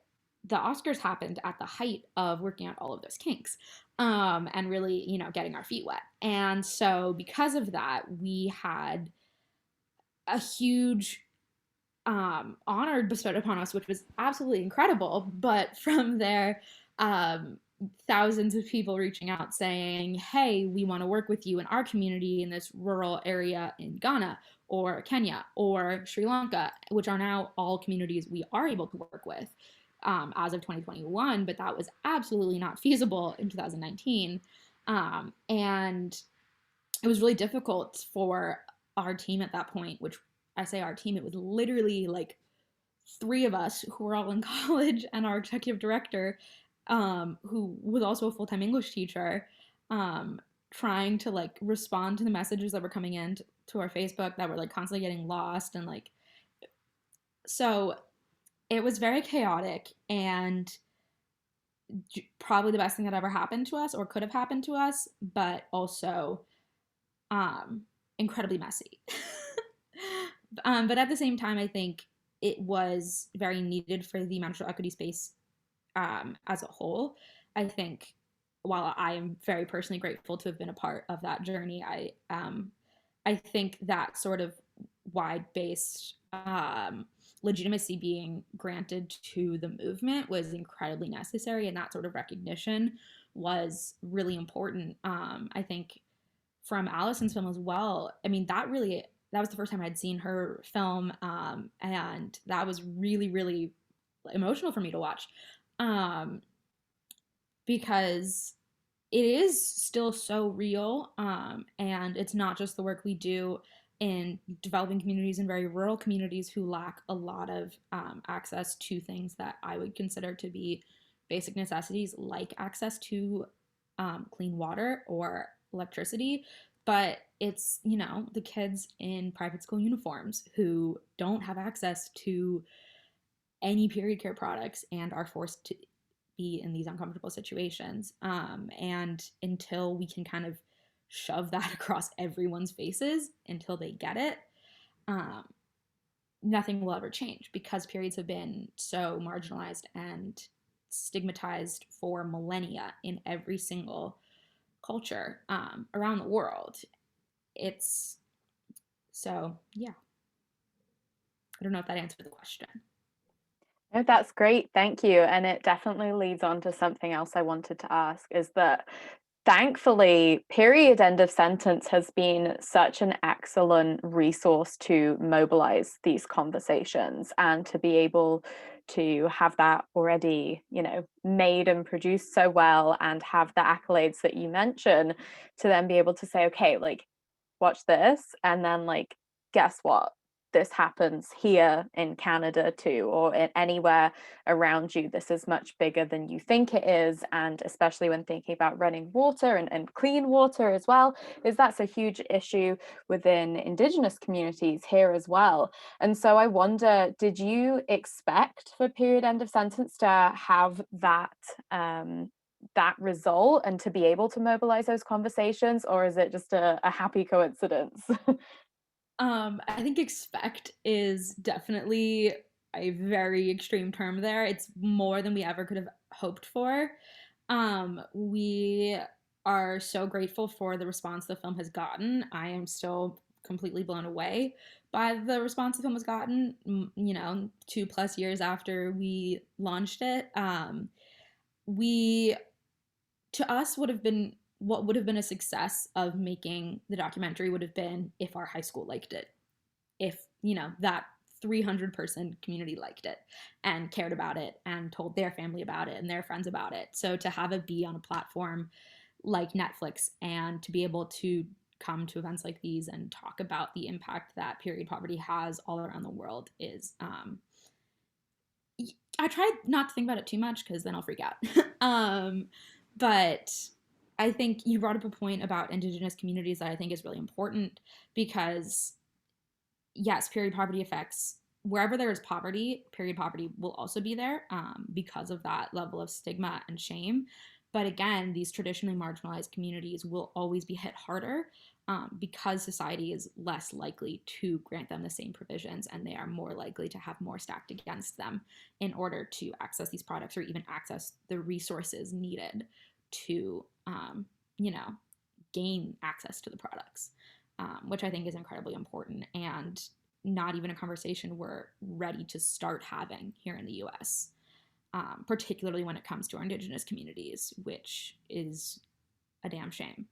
the Oscars happened at the height of working out all of those kinks, and really, getting our feet wet. And so because of that, we had a huge honor bestowed upon us, which was absolutely incredible. But from there, thousands of people reaching out saying, hey, we want to work with you in our community in this rural area in Ghana or Kenya or Sri Lanka, which are now all communities we are able to work with as of 2021, but that was absolutely not feasible in 2019. And it was really difficult for our team at that point, which I say our team, it was literally like 3 of us who were all in college and our executive director, who was also a full-time English teacher, trying to like respond to the messages that were coming in to our Facebook that were like constantly getting lost. And like, so it was very chaotic and probably the best thing that ever happened to us or could have happened to us, but also incredibly messy. But at the same time, I think it was very needed for the menstrual equity space as a whole. I think while I am very personally grateful to have been a part of that journey, I think that sort of wide-based legitimacy being granted to the movement was incredibly necessary, and that sort of recognition was really important. I think from Alison's film as well, I mean, that was the first time I'd seen her film, and that was really, really emotional for me to watch, because it is still so real, and it's not just the work we do in developing communities and very rural communities who lack a lot of access to things that I would consider to be basic necessities like access to clean water or electricity, but it's, you know, the kids in private school uniforms who don't have access to any period care products and are forced to be in these uncomfortable situations. And until we can kind of shove that across everyone's faces until they get it, nothing will ever change, because periods have been so marginalized and stigmatized for millennia in every single culture around the world. It's so, yeah. I don't know if that answered the question. No, that's great. Thank you. And it definitely leads on to something else I wanted to ask, is that thankfully, period end of sentence has been such an excellent resource to mobilize these conversations and to be able to have that already, you know, made and produced so well, and have the accolades that you mentioned, to then be able to say, okay, like, watch this, and then, like, guess what? This happens here in Canada too, or in anywhere around you. This is much bigger than you think it is. And especially when thinking about running water and clean water as well, is that's a huge issue within Indigenous communities here as well. And so I wonder, did you expect for period end of sentence to have that that result and to be able to mobilize those conversations, or is it just a happy coincidence? I think expect is definitely a very extreme term there. It's more than we ever could have hoped for. We are so grateful for the response the film has gotten. I am still completely blown away by the response the film has gotten, you know, 2+ years after we launched it. We, to us, would have been, what would have been a success of making the documentary would have been if our high school liked it, if, you know, that 300-person community liked it and cared about it and told their family about it and their friends about it. So to have it be on a platform like Netflix and to be able to come to events like these and talk about the impact that period poverty has all around the world is, I try not to think about it too much because then I'll freak out. But I think you brought up a point about Indigenous communities that I think is really important, because yes, period poverty affects wherever there is poverty. Period poverty will also be there because of that level of stigma and shame. But again, these traditionally marginalized communities will always be hit harder because society is less likely to grant them the same provisions, and they are more likely to have more stacked against them in order to access these products or even access the resources needed to, you know, gain access to the products, which I think is incredibly important and not even a conversation we're ready to start having here in the US, particularly when it comes to our Indigenous communities, which is a damn shame.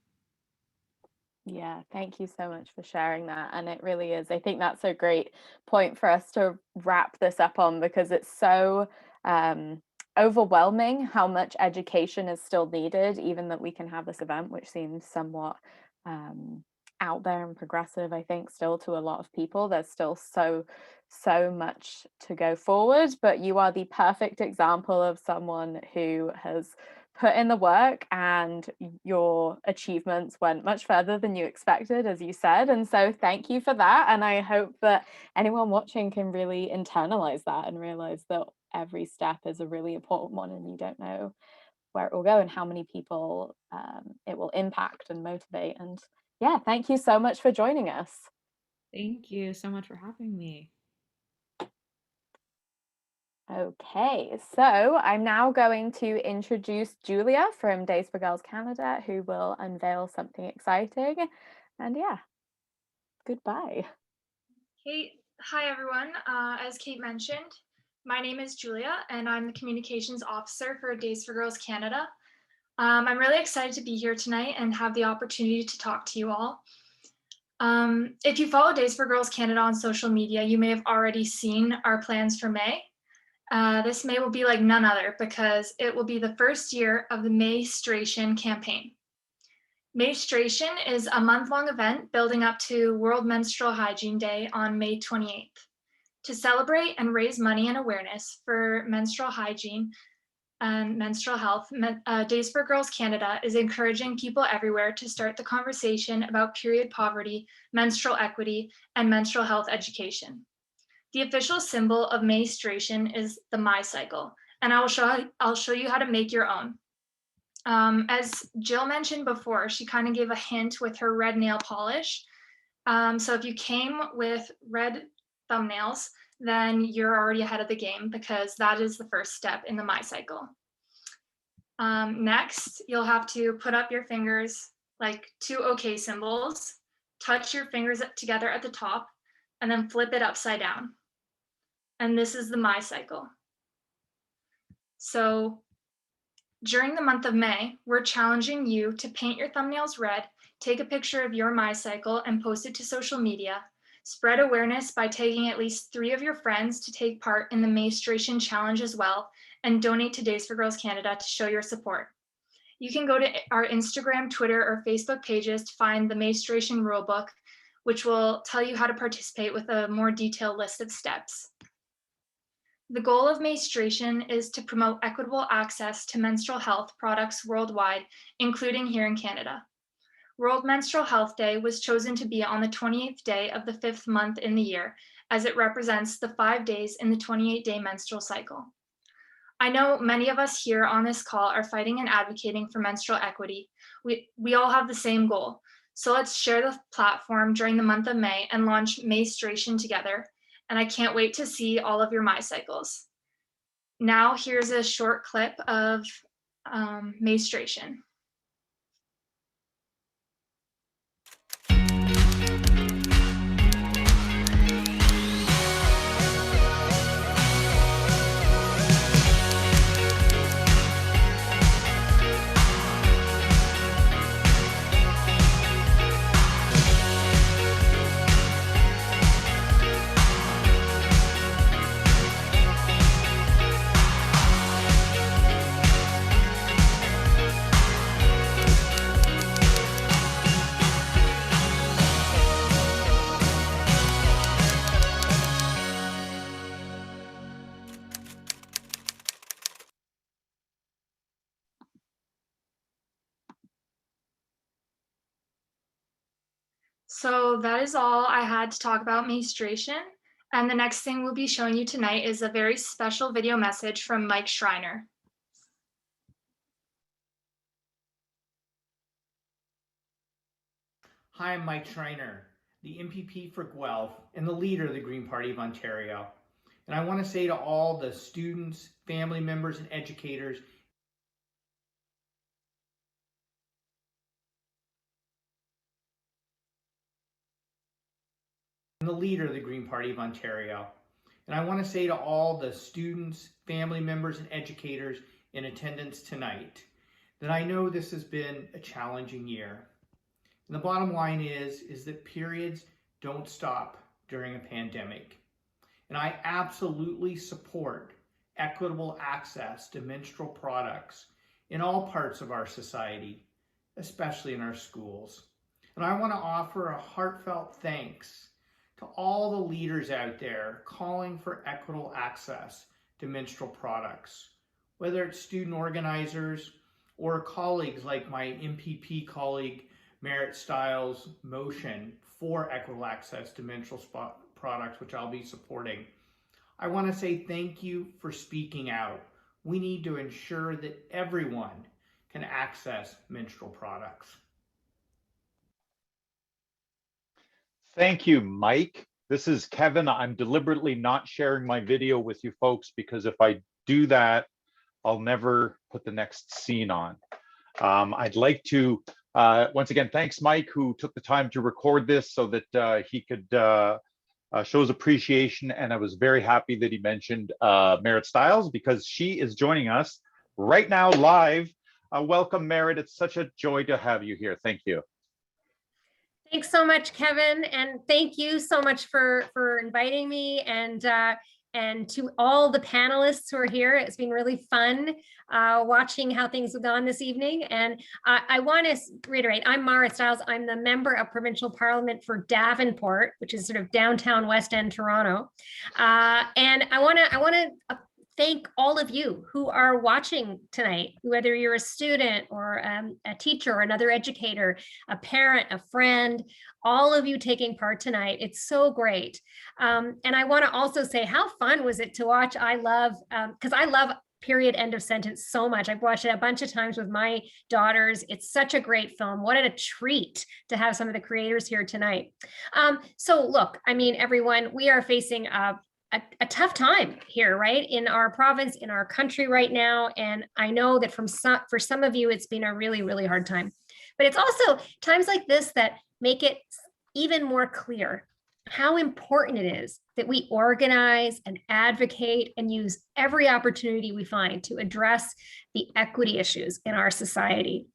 Yeah, thank you so much for sharing that. And it really is. I think that's a great point for us to wrap this up on, because it's so overwhelming how much education is still needed, even that we can have this event, which seems somewhat out there and progressive, I think, still to a lot of people. There's still so much to go forward, but you are the perfect example of someone who has put in the work, and your achievements went much further than you expected, as you said. And so thank you for that. And I hope that anyone watching can really internalize that and realize that every step is a really important one, and you don't know where it will go and how many people it will impact and motivate. And yeah, thank you so much for joining us. Thank you so much for having me. Okay, so I'm now going to introduce Julia from Days for Girls Canada, who will unveil something exciting. And yeah, goodbye. Kate, hi everyone. As Kate mentioned, my name is Julia and I'm the Communications Officer for Days for Girls Canada. I'm really excited to be here tonight and have the opportunity to talk to you all. If you follow Days for Girls Canada on social media, you may have already seen our plans for May. This May will be like none other, because it will be the first year of the Menstruation campaign. Menstruation is a month-long event building up to World Menstrual Hygiene Day on May 28th. To celebrate and raise money and awareness for menstrual hygiene, and menstrual health, Days for Girls Canada is encouraging people everywhere to start the conversation about period poverty, menstrual equity, and menstrual health education. The official symbol of menstruation is the My cycle, and I'll show you how to make your own. As Jill mentioned before, she kind of gave a hint with her red nail polish. So if you came with red thumbnails, then you're already ahead of the game because that is the first step in the My cycle. Next, you'll have to put up your fingers like two OK symbols, touch your fingers together at the top, and then flip it upside down. And this is the My cycle. So during the month of May, we're challenging you to paint your thumbnails red, take a picture of your My cycle and post it to social media. Spread awareness by tagging at least 3 of your friends to take part in the menstruation challenge as well, and donate to Days for Girls Canada to show your support. You can go to our Instagram, Twitter, or Facebook pages to find the menstruation rulebook, which will tell you how to participate with a more detailed list of steps. The goal of menstruation is to promote equitable access to menstrual health products worldwide, including here in Canada. World Menstrual Health Day was chosen to be on the 28th day of the 5th month in the year, as it represents the 5 days in the 28-day menstrual cycle. I know many of us here on this call are fighting and advocating for menstrual equity. We all have the same goal. So let's share the platform during the month of May and launch menstruation together. And I can't wait to see all of your My cycles. Now here's a short clip of menstruation. So that is all I had to talk about menstruation. And the next thing we'll be showing you tonight is a very special video message from Mike Schreiner. Hi, I'm Mike Schreiner, the MPP for Guelph and the leader of the Green Party of Ontario. And I want to say to all the students, family members, and educators, and the leader of the Green Party of Ontario. And I want to say to all the students, family members, and educators in attendance tonight that I know this has been a challenging year. And the bottom line is that periods don't stop during a pandemic. And I absolutely support equitable access to menstrual products in all parts of our society, especially in our schools. And I want to offer a heartfelt thanks to all the leaders out there calling for equitable access to menstrual products, whether it's student organizers or colleagues like my MPP colleague Merit Stiles' motion for equitable access to menstrual products, which I'll be supporting. I want to say thank you for speaking out. We need to ensure that everyone can access menstrual products. Thank you, Mike. This is Kevin. I'm deliberately not sharing my video with you folks because if I do that, I'll never put the next scene on. I'd like to, once again, thanks Mike, who took the time to record this so that he could show his appreciation. And I was very happy that he mentioned Merit Stiles because she is joining us right now live. Welcome, Merit. It's such a joy to have you here. Thank you. Thanks so much, Kevin, and thank you so much for inviting me and to all the panelists who are here. It's been really fun watching how things have gone this evening. And I want to reiterate, I'm Mara Stiles. I'm the member of Provincial Parliament for Davenport, which is sort of downtown West End Toronto. And I want to thank all of you who are watching tonight, whether you're a student or a teacher or another educator, a parent, a friend, all of you taking part tonight. It's so great. And I want to also say, how fun was it to watch I Love, because I love period end of sentence so much. I've watched it a bunch of times with my daughters. It's such a great film. What a treat to have some of the creators here tonight. So look, I mean, everyone, we are facing a tough time here, right? In our province, in our country right now. And I know that for some of you, it's been a really, really hard time. But it's also times like this that make it even more clear how important it is that we organize and advocate and use every opportunity we find to address the equity issues in our society.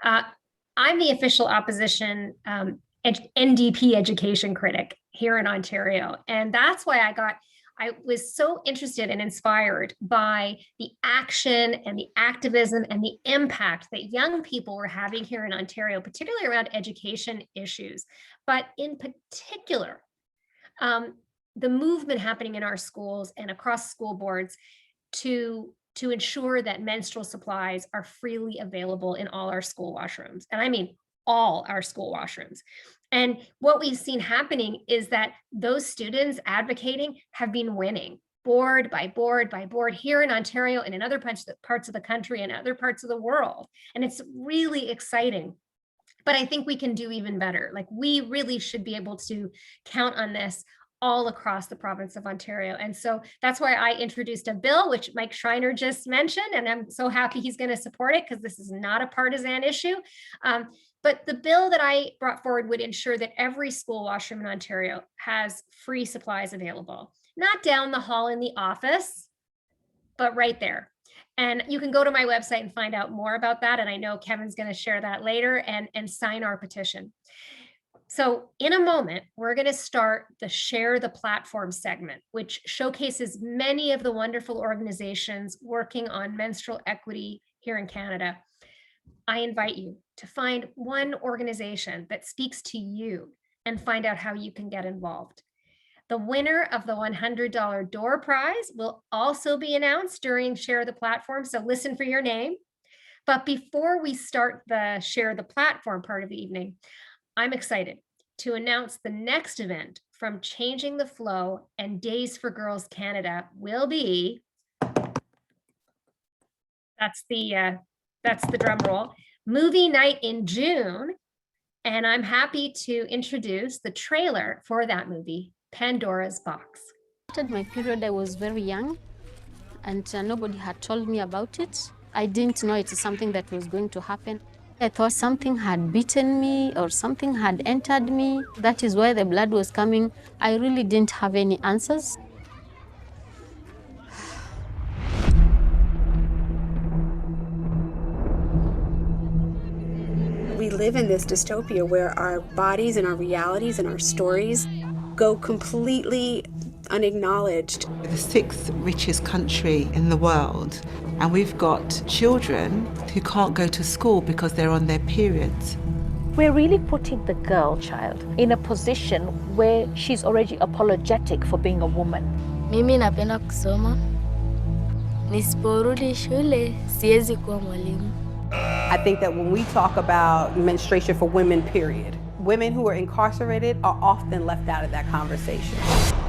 I'm the official opposition NDP education critic here in Ontario. And that's why I was so interested and inspired by the action and the activism and the impact that young people were having here in Ontario, particularly around education issues, but in particular, the movement happening in our schools and across school boards to ensure that menstrual supplies are freely available in all our school washrooms. And I mean, all our school washrooms. And what we've seen happening is that those students advocating have been winning board by board by board here in Ontario and in other parts of the country and other parts of the world. And it's really exciting. But I think we can do even better. Like, we really should be able to count on this all across the province of Ontario. And so that's why I introduced a bill, which Mike Schreiner just mentioned, and I'm so happy he's going to support it because this is not a partisan issue. But the bill that I brought forward would ensure that every school washroom in Ontario has free supplies available, not down the hall in the office, but right there. And you can go to my website and find out more about that. And I know Kevin's going to share that later and sign our petition. So in a moment, we're going to start the Share the Platform segment, which showcases many of the wonderful organizations working on menstrual equity here in Canada. I invite you to find one organization that speaks to you and find out how you can get involved. The winner of the $100 door prize will also be announced during Share the Platform, so listen for your name. But before we start the Share the Platform part of the evening, I'm excited to announce the next event from Changing the Flow and Days for Girls Canada will be, that's the drum roll, movie night in June. And I'm happy to introduce the trailer for that movie, Pandora's Box. My period, I was very young and nobody had told me about it. I didn't know it's something that was going to happen. I thought something had bitten me or something had entered me. That is why the blood was coming. I really didn't have any answers. We live in this dystopia where our bodies and our realities and our stories go completely unacknowledged. The sixth richest country in the world, and we've got children who can't go to school because they're on their periods. We're really putting the girl child in a position where she's already apologetic for being a woman. Mimi napenda kusoma. Nisiporudi shule, siwezi kuwa mwalimu. I think that when we talk about menstruation for women, period, women who are incarcerated are often left out of that conversation.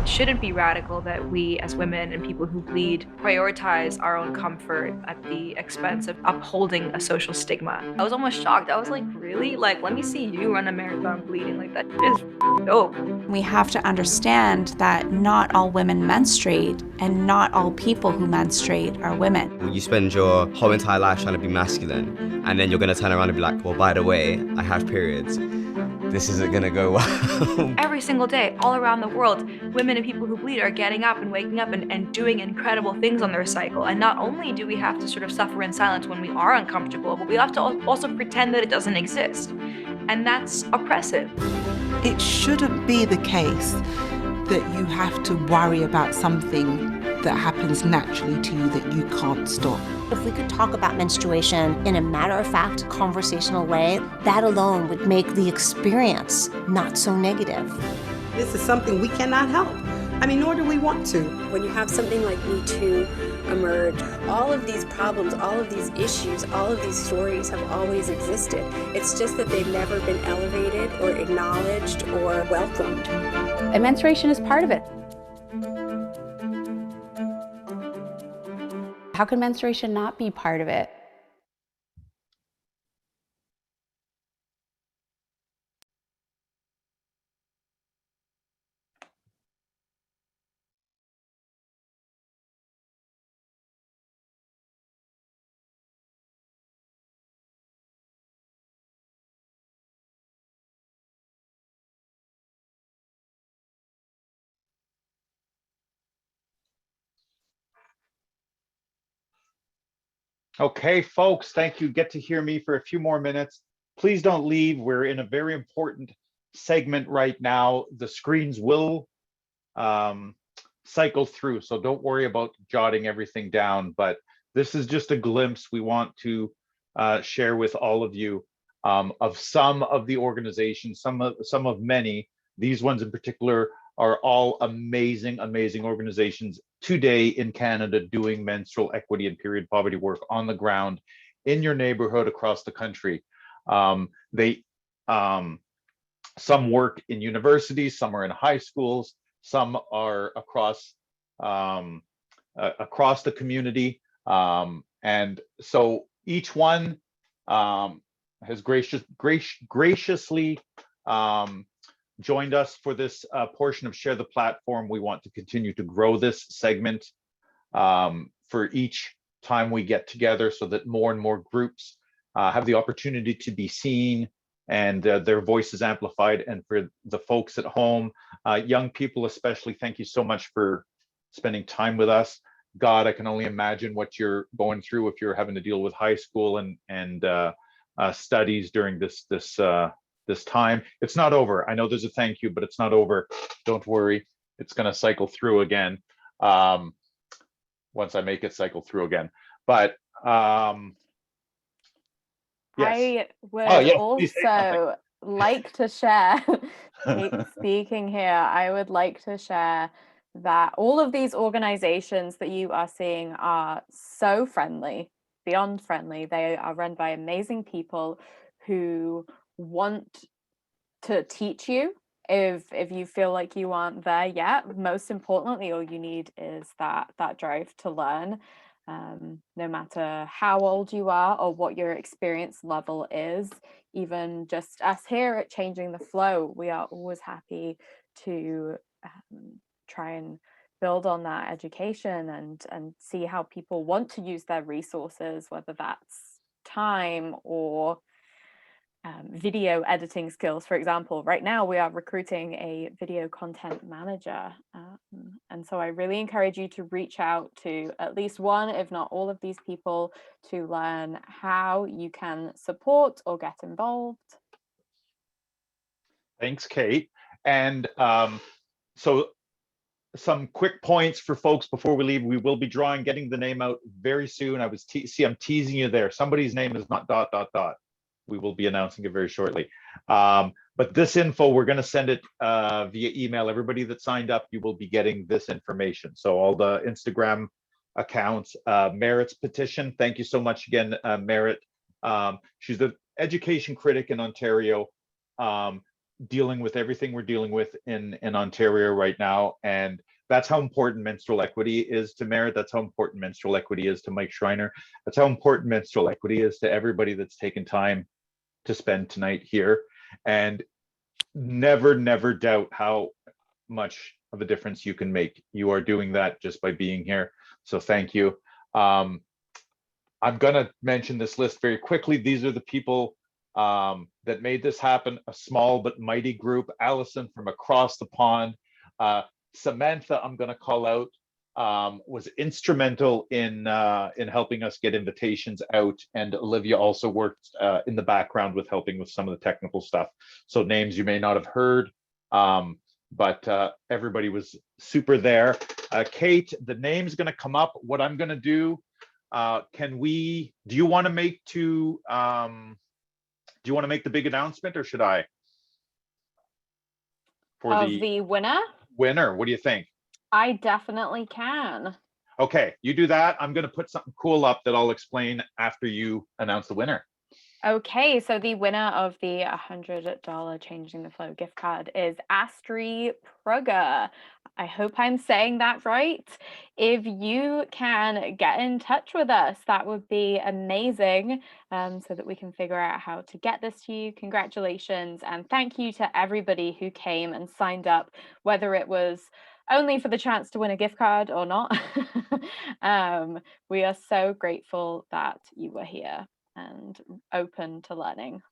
It shouldn't be radical that we as women and people who bleed prioritize our own comfort at the expense of upholding a social stigma. I was almost shocked. I was like, really? Like, let me see you run a marathon bleeding. Like, that is dope. We have to understand that not all women menstruate and not all people who menstruate are women. You spend your whole entire life trying to be masculine, and then you're going to turn around and be like, well, by the way, I have periods. This isn't gonna go well. Every single day, all around the world, women and people who bleed are getting up and waking up and doing incredible things on their cycle. And not only do we have to sort of suffer in silence when we are uncomfortable, but we have to also pretend that it doesn't exist. And that's oppressive. It shouldn't be the case that you have to worry about something that happens naturally to you that you can't stop. If we could talk about menstruation in a matter-of-fact, conversational way, that alone would make the experience not so negative. This is something we cannot help. I mean, nor do we want to. When you have something like Me Too emerge, all of these problems, all of these issues, all of these stories have always existed. It's just that they've never been elevated or acknowledged or welcomed. And menstruation is part of it. How can menstruation not be part of it? Okay, folks, thank you. Get to hear me for a few more minutes. Please don't leave. We're in a very important segment right now. The screens will cycle through, so don't worry about jotting everything down, but this is just a glimpse we want to share with all of you of some of the organizations, some of many. These ones in particular are all amazing organizations today in Canada doing menstrual equity and period poverty work on the ground in your neighborhood across the country. They some work in universities, some are in high schools, some are across the community, and so each one has graciously joined us for this portion of Share the Platform. We want to continue to grow this segment for each time we get together so that more and more groups have the opportunity to be seen and their voices amplified. And for the folks at home, young people especially, thank you so much for spending time with us. God, I can only imagine what you're going through if you're having to deal with high school and studies during this time. It's not over. I know there's a thank you, but it's not over. Don't worry. It's going to cycle through again once I make it cycle through again. But yes. I would also like to share, Kate speaking here, I would like to share that all of these organizations that you are seeing are so friendly, beyond friendly. They are run by amazing people who want to teach you if you feel like you aren't there yet. Most importantly, all you need is that drive to learn, no matter how old you are or what your experience level is. Even just us here at Changing the Flow, we are always happy to try and build on that education and see how people want to use their resources, whether that's time or video editing skills. For example, right now we are recruiting a video content manager, and so I really encourage you to reach out to at least one, if not all, of these people to learn how you can support or get involved. Thanks, Kate. And so some quick points for folks before we leave. We will be getting the name out very soon. I'm teasing you there. Somebody's name is not ... We will be announcing it very shortly. But this info, we're going to send it via email. Everybody that signed up, you will be getting this information. So all the Instagram accounts, Merit's petition. Thank you so much again, Merit. She's the education critic in Ontario, dealing with everything we're dealing with in Ontario right now. And that's how important menstrual equity is to Merit. That's how important menstrual equity is to Mike Schreiner. That's how important menstrual equity is to everybody that's taken time to spend tonight here. And never doubt how much of a difference you can make. You are doing that just by being here. So thank you. I'm gonna mention this list very quickly. These are the people that made this happen. A small but mighty group. Alison from across the pond. Samantha, I'm gonna call out, was instrumental in helping us get invitations out, and Olivia also worked in the background with helping with some of the technical stuff. So names you may not have heard, but everybody was super there. Kate, the name's going to come up. What I'm going to do, do you want to make the big announcement, or should I? For the winner? Winner, what do you think? I definitely can. Okay, you do that. I'm going to put something cool up that I'll explain after you announce the winner. Okay, so the winner of the $100 Changing the Flow gift card is Astri Prugger. I hope I'm saying that right. If you can get in touch with us, that would be amazing, so that we can figure out how to get this to you. Congratulations, and thank you to everybody who came and signed up, whether it was only for the chance to win a gift card or not. We are so grateful that you were here and open to learning.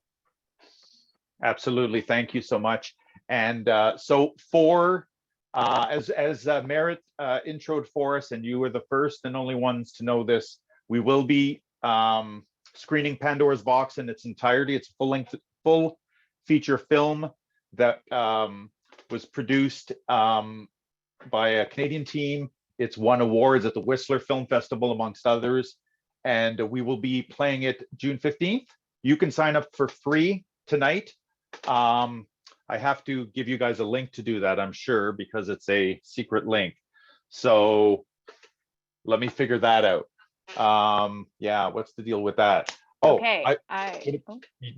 Absolutely. Thank you so much. And so for, as Merritt introed for us, and you were the first and only ones to know this, we will be screening Pandora's Box in its entirety. It's a full feature film that was produced by a Canadian team. It's won awards at the Whistler Film Festival, amongst others. And we will be playing it June 15th. You can sign up for free tonight. I have to give you guys a link to do that, I'm sure, because it's a secret link. So let me figure that out. Yeah, what's the deal with that? Oh, okay.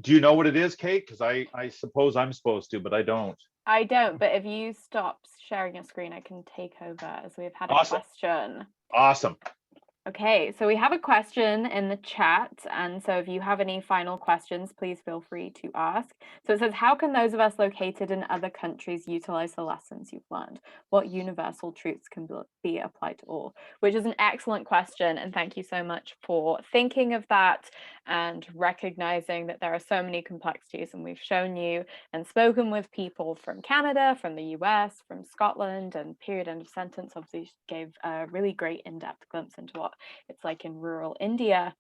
Do you know what it is, Kate? Because I suppose I'm supposed to, but I don't. I don't, but if you stop sharing your screen, I can take over, as we've had a question. Awesome. Okay, so we have a question in the chat, and so if you have any final questions, please feel free to ask. So it says, how can those of us located in other countries utilize the lessons you've learned? What universal truths can be applied to all? Which is an excellent question, and thank you so much for thinking of that and recognizing that there are so many complexities, and we've shown you and spoken with people from Canada, from the US, from Scotland, and period end of sentence obviously gave a really great in-depth glimpse into what it's like in rural India.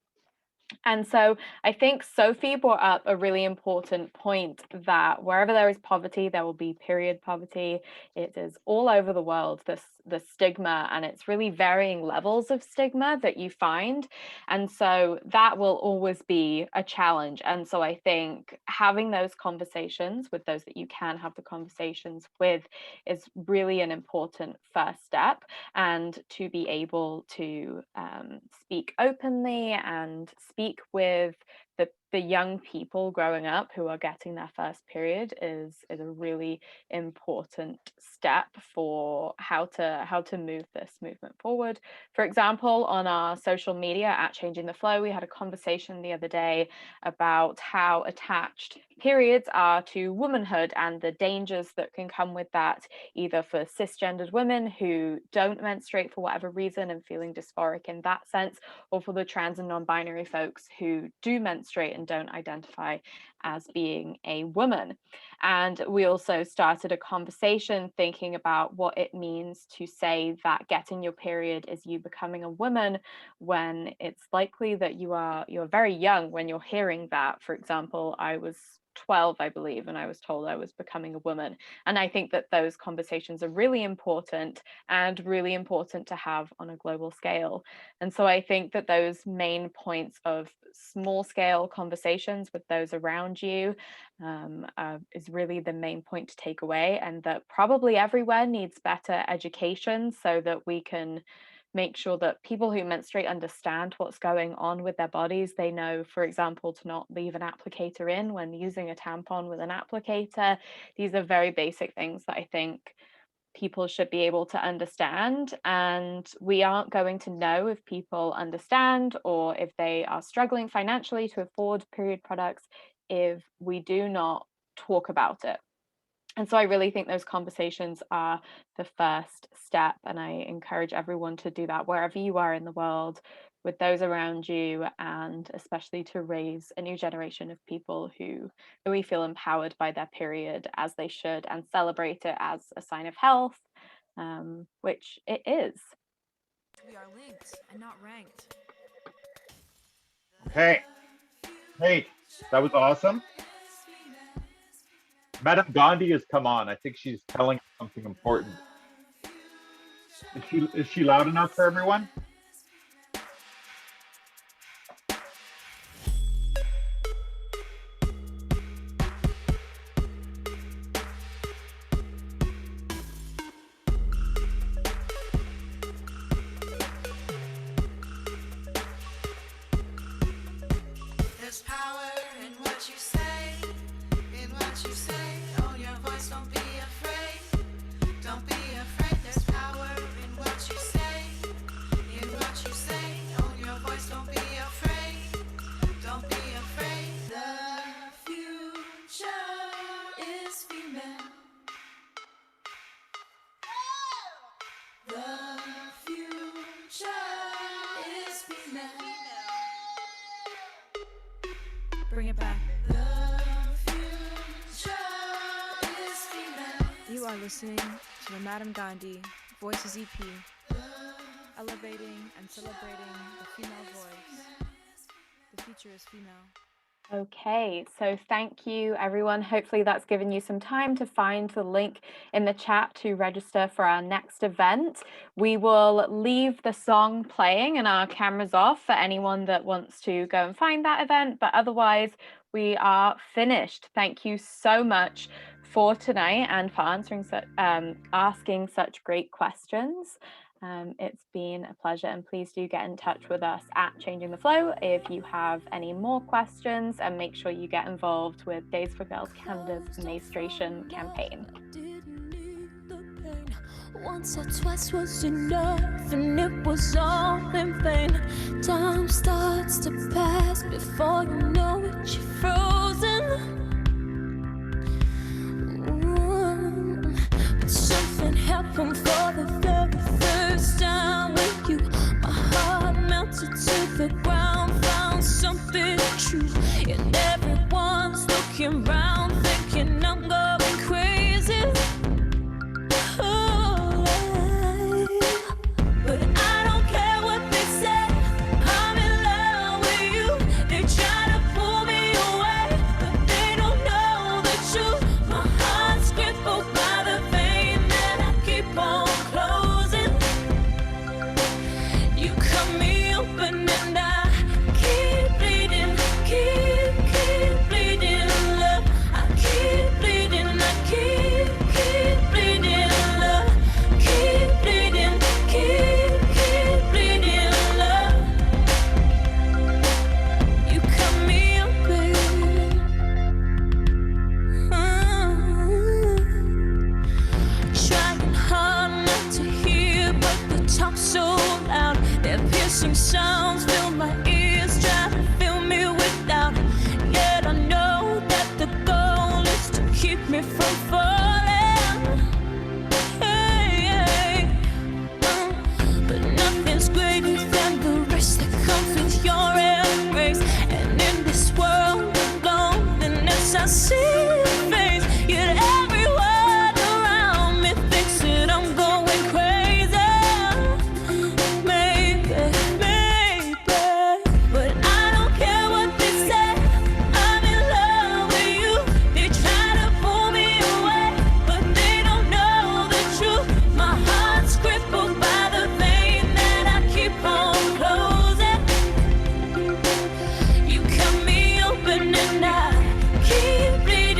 And so I think Sophie brought up a really important point that wherever there is poverty, there will be period poverty. It is all over the world, the stigma, and it's really varying levels of stigma that you find. And so that will always be a challenge. And so I think having those conversations with those that you can have the conversations with is really an important first step. And to be able to speak openly and speak with the young people growing up who are getting their first period is a really important step for how to move this movement forward. For example, on our social media at Changing the Flow, we had a conversation the other day about how attached periods are to womanhood and the dangers that can come with that, either for cisgendered women who don't menstruate for whatever reason and feeling dysphoric in that sense, or for the trans and non-binary folks who do menstruate and don't identify as being a woman. And we also started a conversation thinking about what it means to say that getting your period is you becoming a woman, when it's likely that you're very young when you're hearing that. For example, I was 12, I believe, and I was told I was becoming a woman. And I think that those conversations are really important and really important to have on a global scale. And so I think that those main points of small scale conversations with those around you is really the main point to take away, and that probably everywhere needs better education so that we can make sure that people who menstruate understand what's going on with their bodies. They know, for example, to not leave an applicator in when using a tampon with an applicator. These are very basic things that I think people should be able to understand, and we aren't going to know if people understand or if they are struggling financially to afford period products if we do not talk about it. And so I really think those conversations are the first step, and I encourage everyone to do that wherever you are in the world with those around you, and especially to raise a new generation of people who really feel empowered by their period, as they should, and celebrate it as a sign of health, which it is. We are linked and not ranked. Okay. Hey, that was awesome. Madam Gandhi has come on. I think she's telling us something important. Is she loud enough for everyone? Bring it back. You are listening to the Madam Gandhi Voices EP, elevating and celebrating the female voice. The future is female. Okay, so thank you everyone. Hopefully that's given you some time to find the link in the chat to register for our next event. We will leave the song playing and our cameras off for anyone that wants to go and find that event, but otherwise we are finished. Thank you so much for tonight and for asking such great questions. It's been a pleasure, and please do get in touch with us at Changing the Flow if you have any more questions, and make sure you get involved with Days for Girls Canada's menstruation campaign. Once or twice was enough, and it was all in vain. Time starts to pass before you know it, you're frozen. But something happened for the very first time with you. My heart melted to the ground, found something true. And everyone's looking round, thinking I'm going crazy. But I don't care what they say, I'm in love with you. They try to pull me away, but they don't know the truth. My heart's crippled by the vein that I keep on closing. You cut me open and I keep bleeding, keep bleeding, love. I keep bleeding, I keep bleeding, love. Keep bleeding, keep bleeding, love. You cut me open. Trying hard not to hear, but the talk's so loud. Their piercing sounds fill my ears, trying to fill me with doubt. Yet I know that the goal is to keep me from falling. Hey, but nothing's greater than the rest that comes with your embrace. And in this world of loneliness, I see your face. Yet everyone around me thinks that I'm going crazy. Maybe, but I don't care what they say. I'm in love with you. They try to pull me away, but they don't know the truth. My heart's crippled by the vein that I keep on closing. You cut me open and I keep bleeding.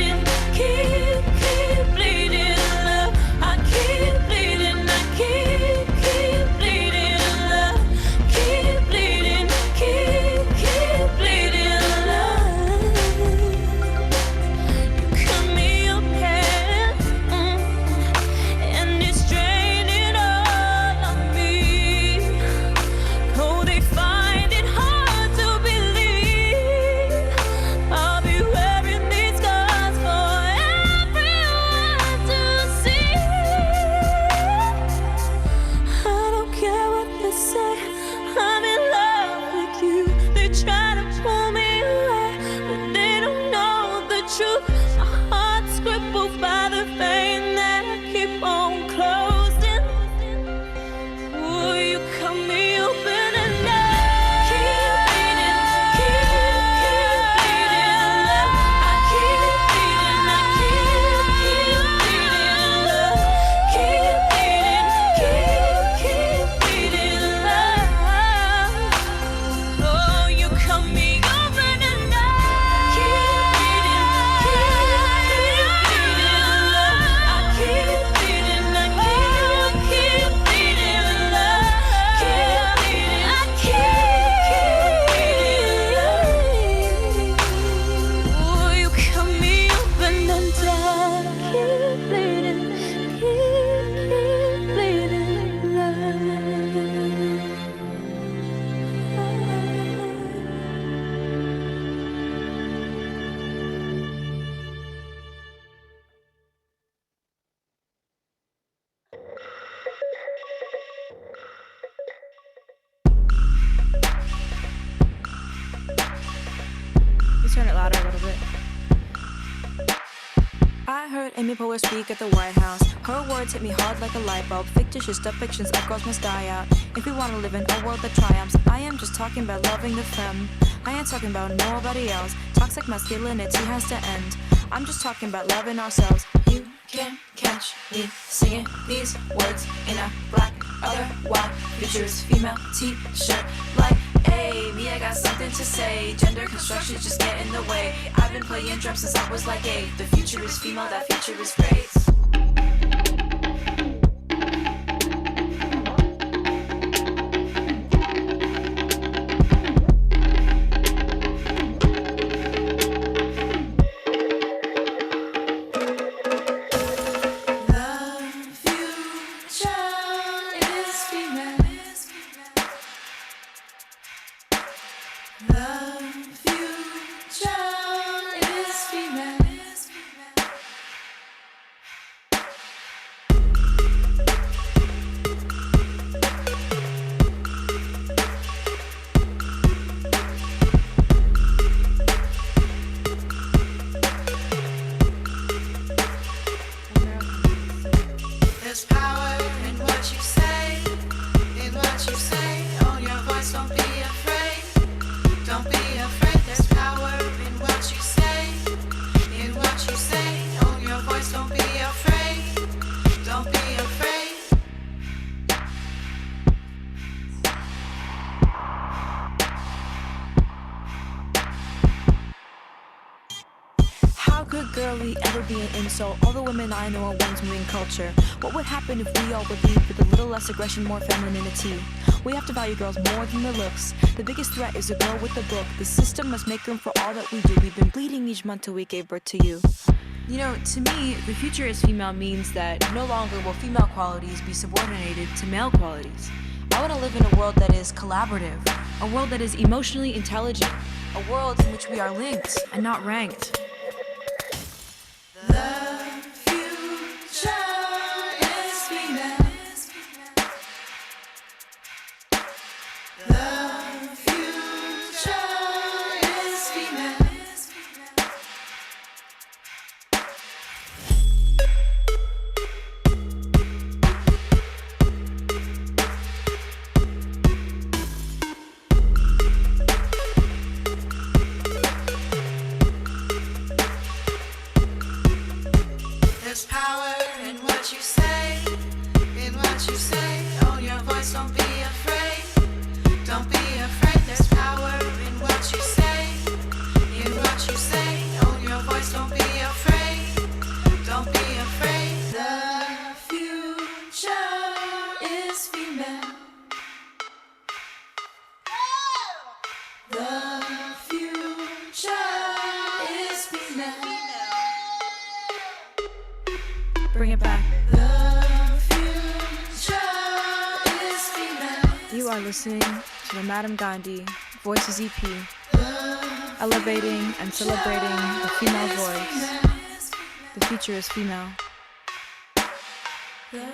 I heard Amy Poehler speak at the White House. Her words hit me hard like a light bulb. Fictitious depictions of girls must die out. If we want to live in a world that triumphs, I am just talking about loving the femme. I ain't talking about nobody else. Toxic masculinity has to end. I'm just talking about loving ourselves. You can't catch me singing these words in a black otherwise futures female t-shirt like Amy. I got something to say. Gender construction just get in the way. I've been playing drums since I was like 8. The future is female, that future is great. There's power in what you say, in what you say. Own your voice, don't be afraid. Don't be afraid. There's power in what you say, in what you say. Own your voice, don't be afraid. Don't be afraid. How could girly ever be an insult? All the women I know are ones moving culture. What would happen if we all would lead with a little less aggression, more femininity? We have to value girls more than their looks. The biggest threat is a girl with a book. The system must make room for all that we do. We've been bleeding each month till we gave birth to you. You know, to me, the future is female means that no longer will female qualities be subordinated to male qualities. I want to live in a world that is collaborative, a world that is emotionally intelligent, a world in which we are linked and not ranked. The future is female. The future is female. There's power in what you say, in what you say. Own your voice, don't be afraid. Don't be afraid. There's power in what you say, in what you say. Own your voice, don't be afraid. Don't be afraid. The future is female. The future is female. Bring it back. The future is female. You are listening to the Madam Gandhi Voices EP, elevating and celebrating the female voice. The future is female. The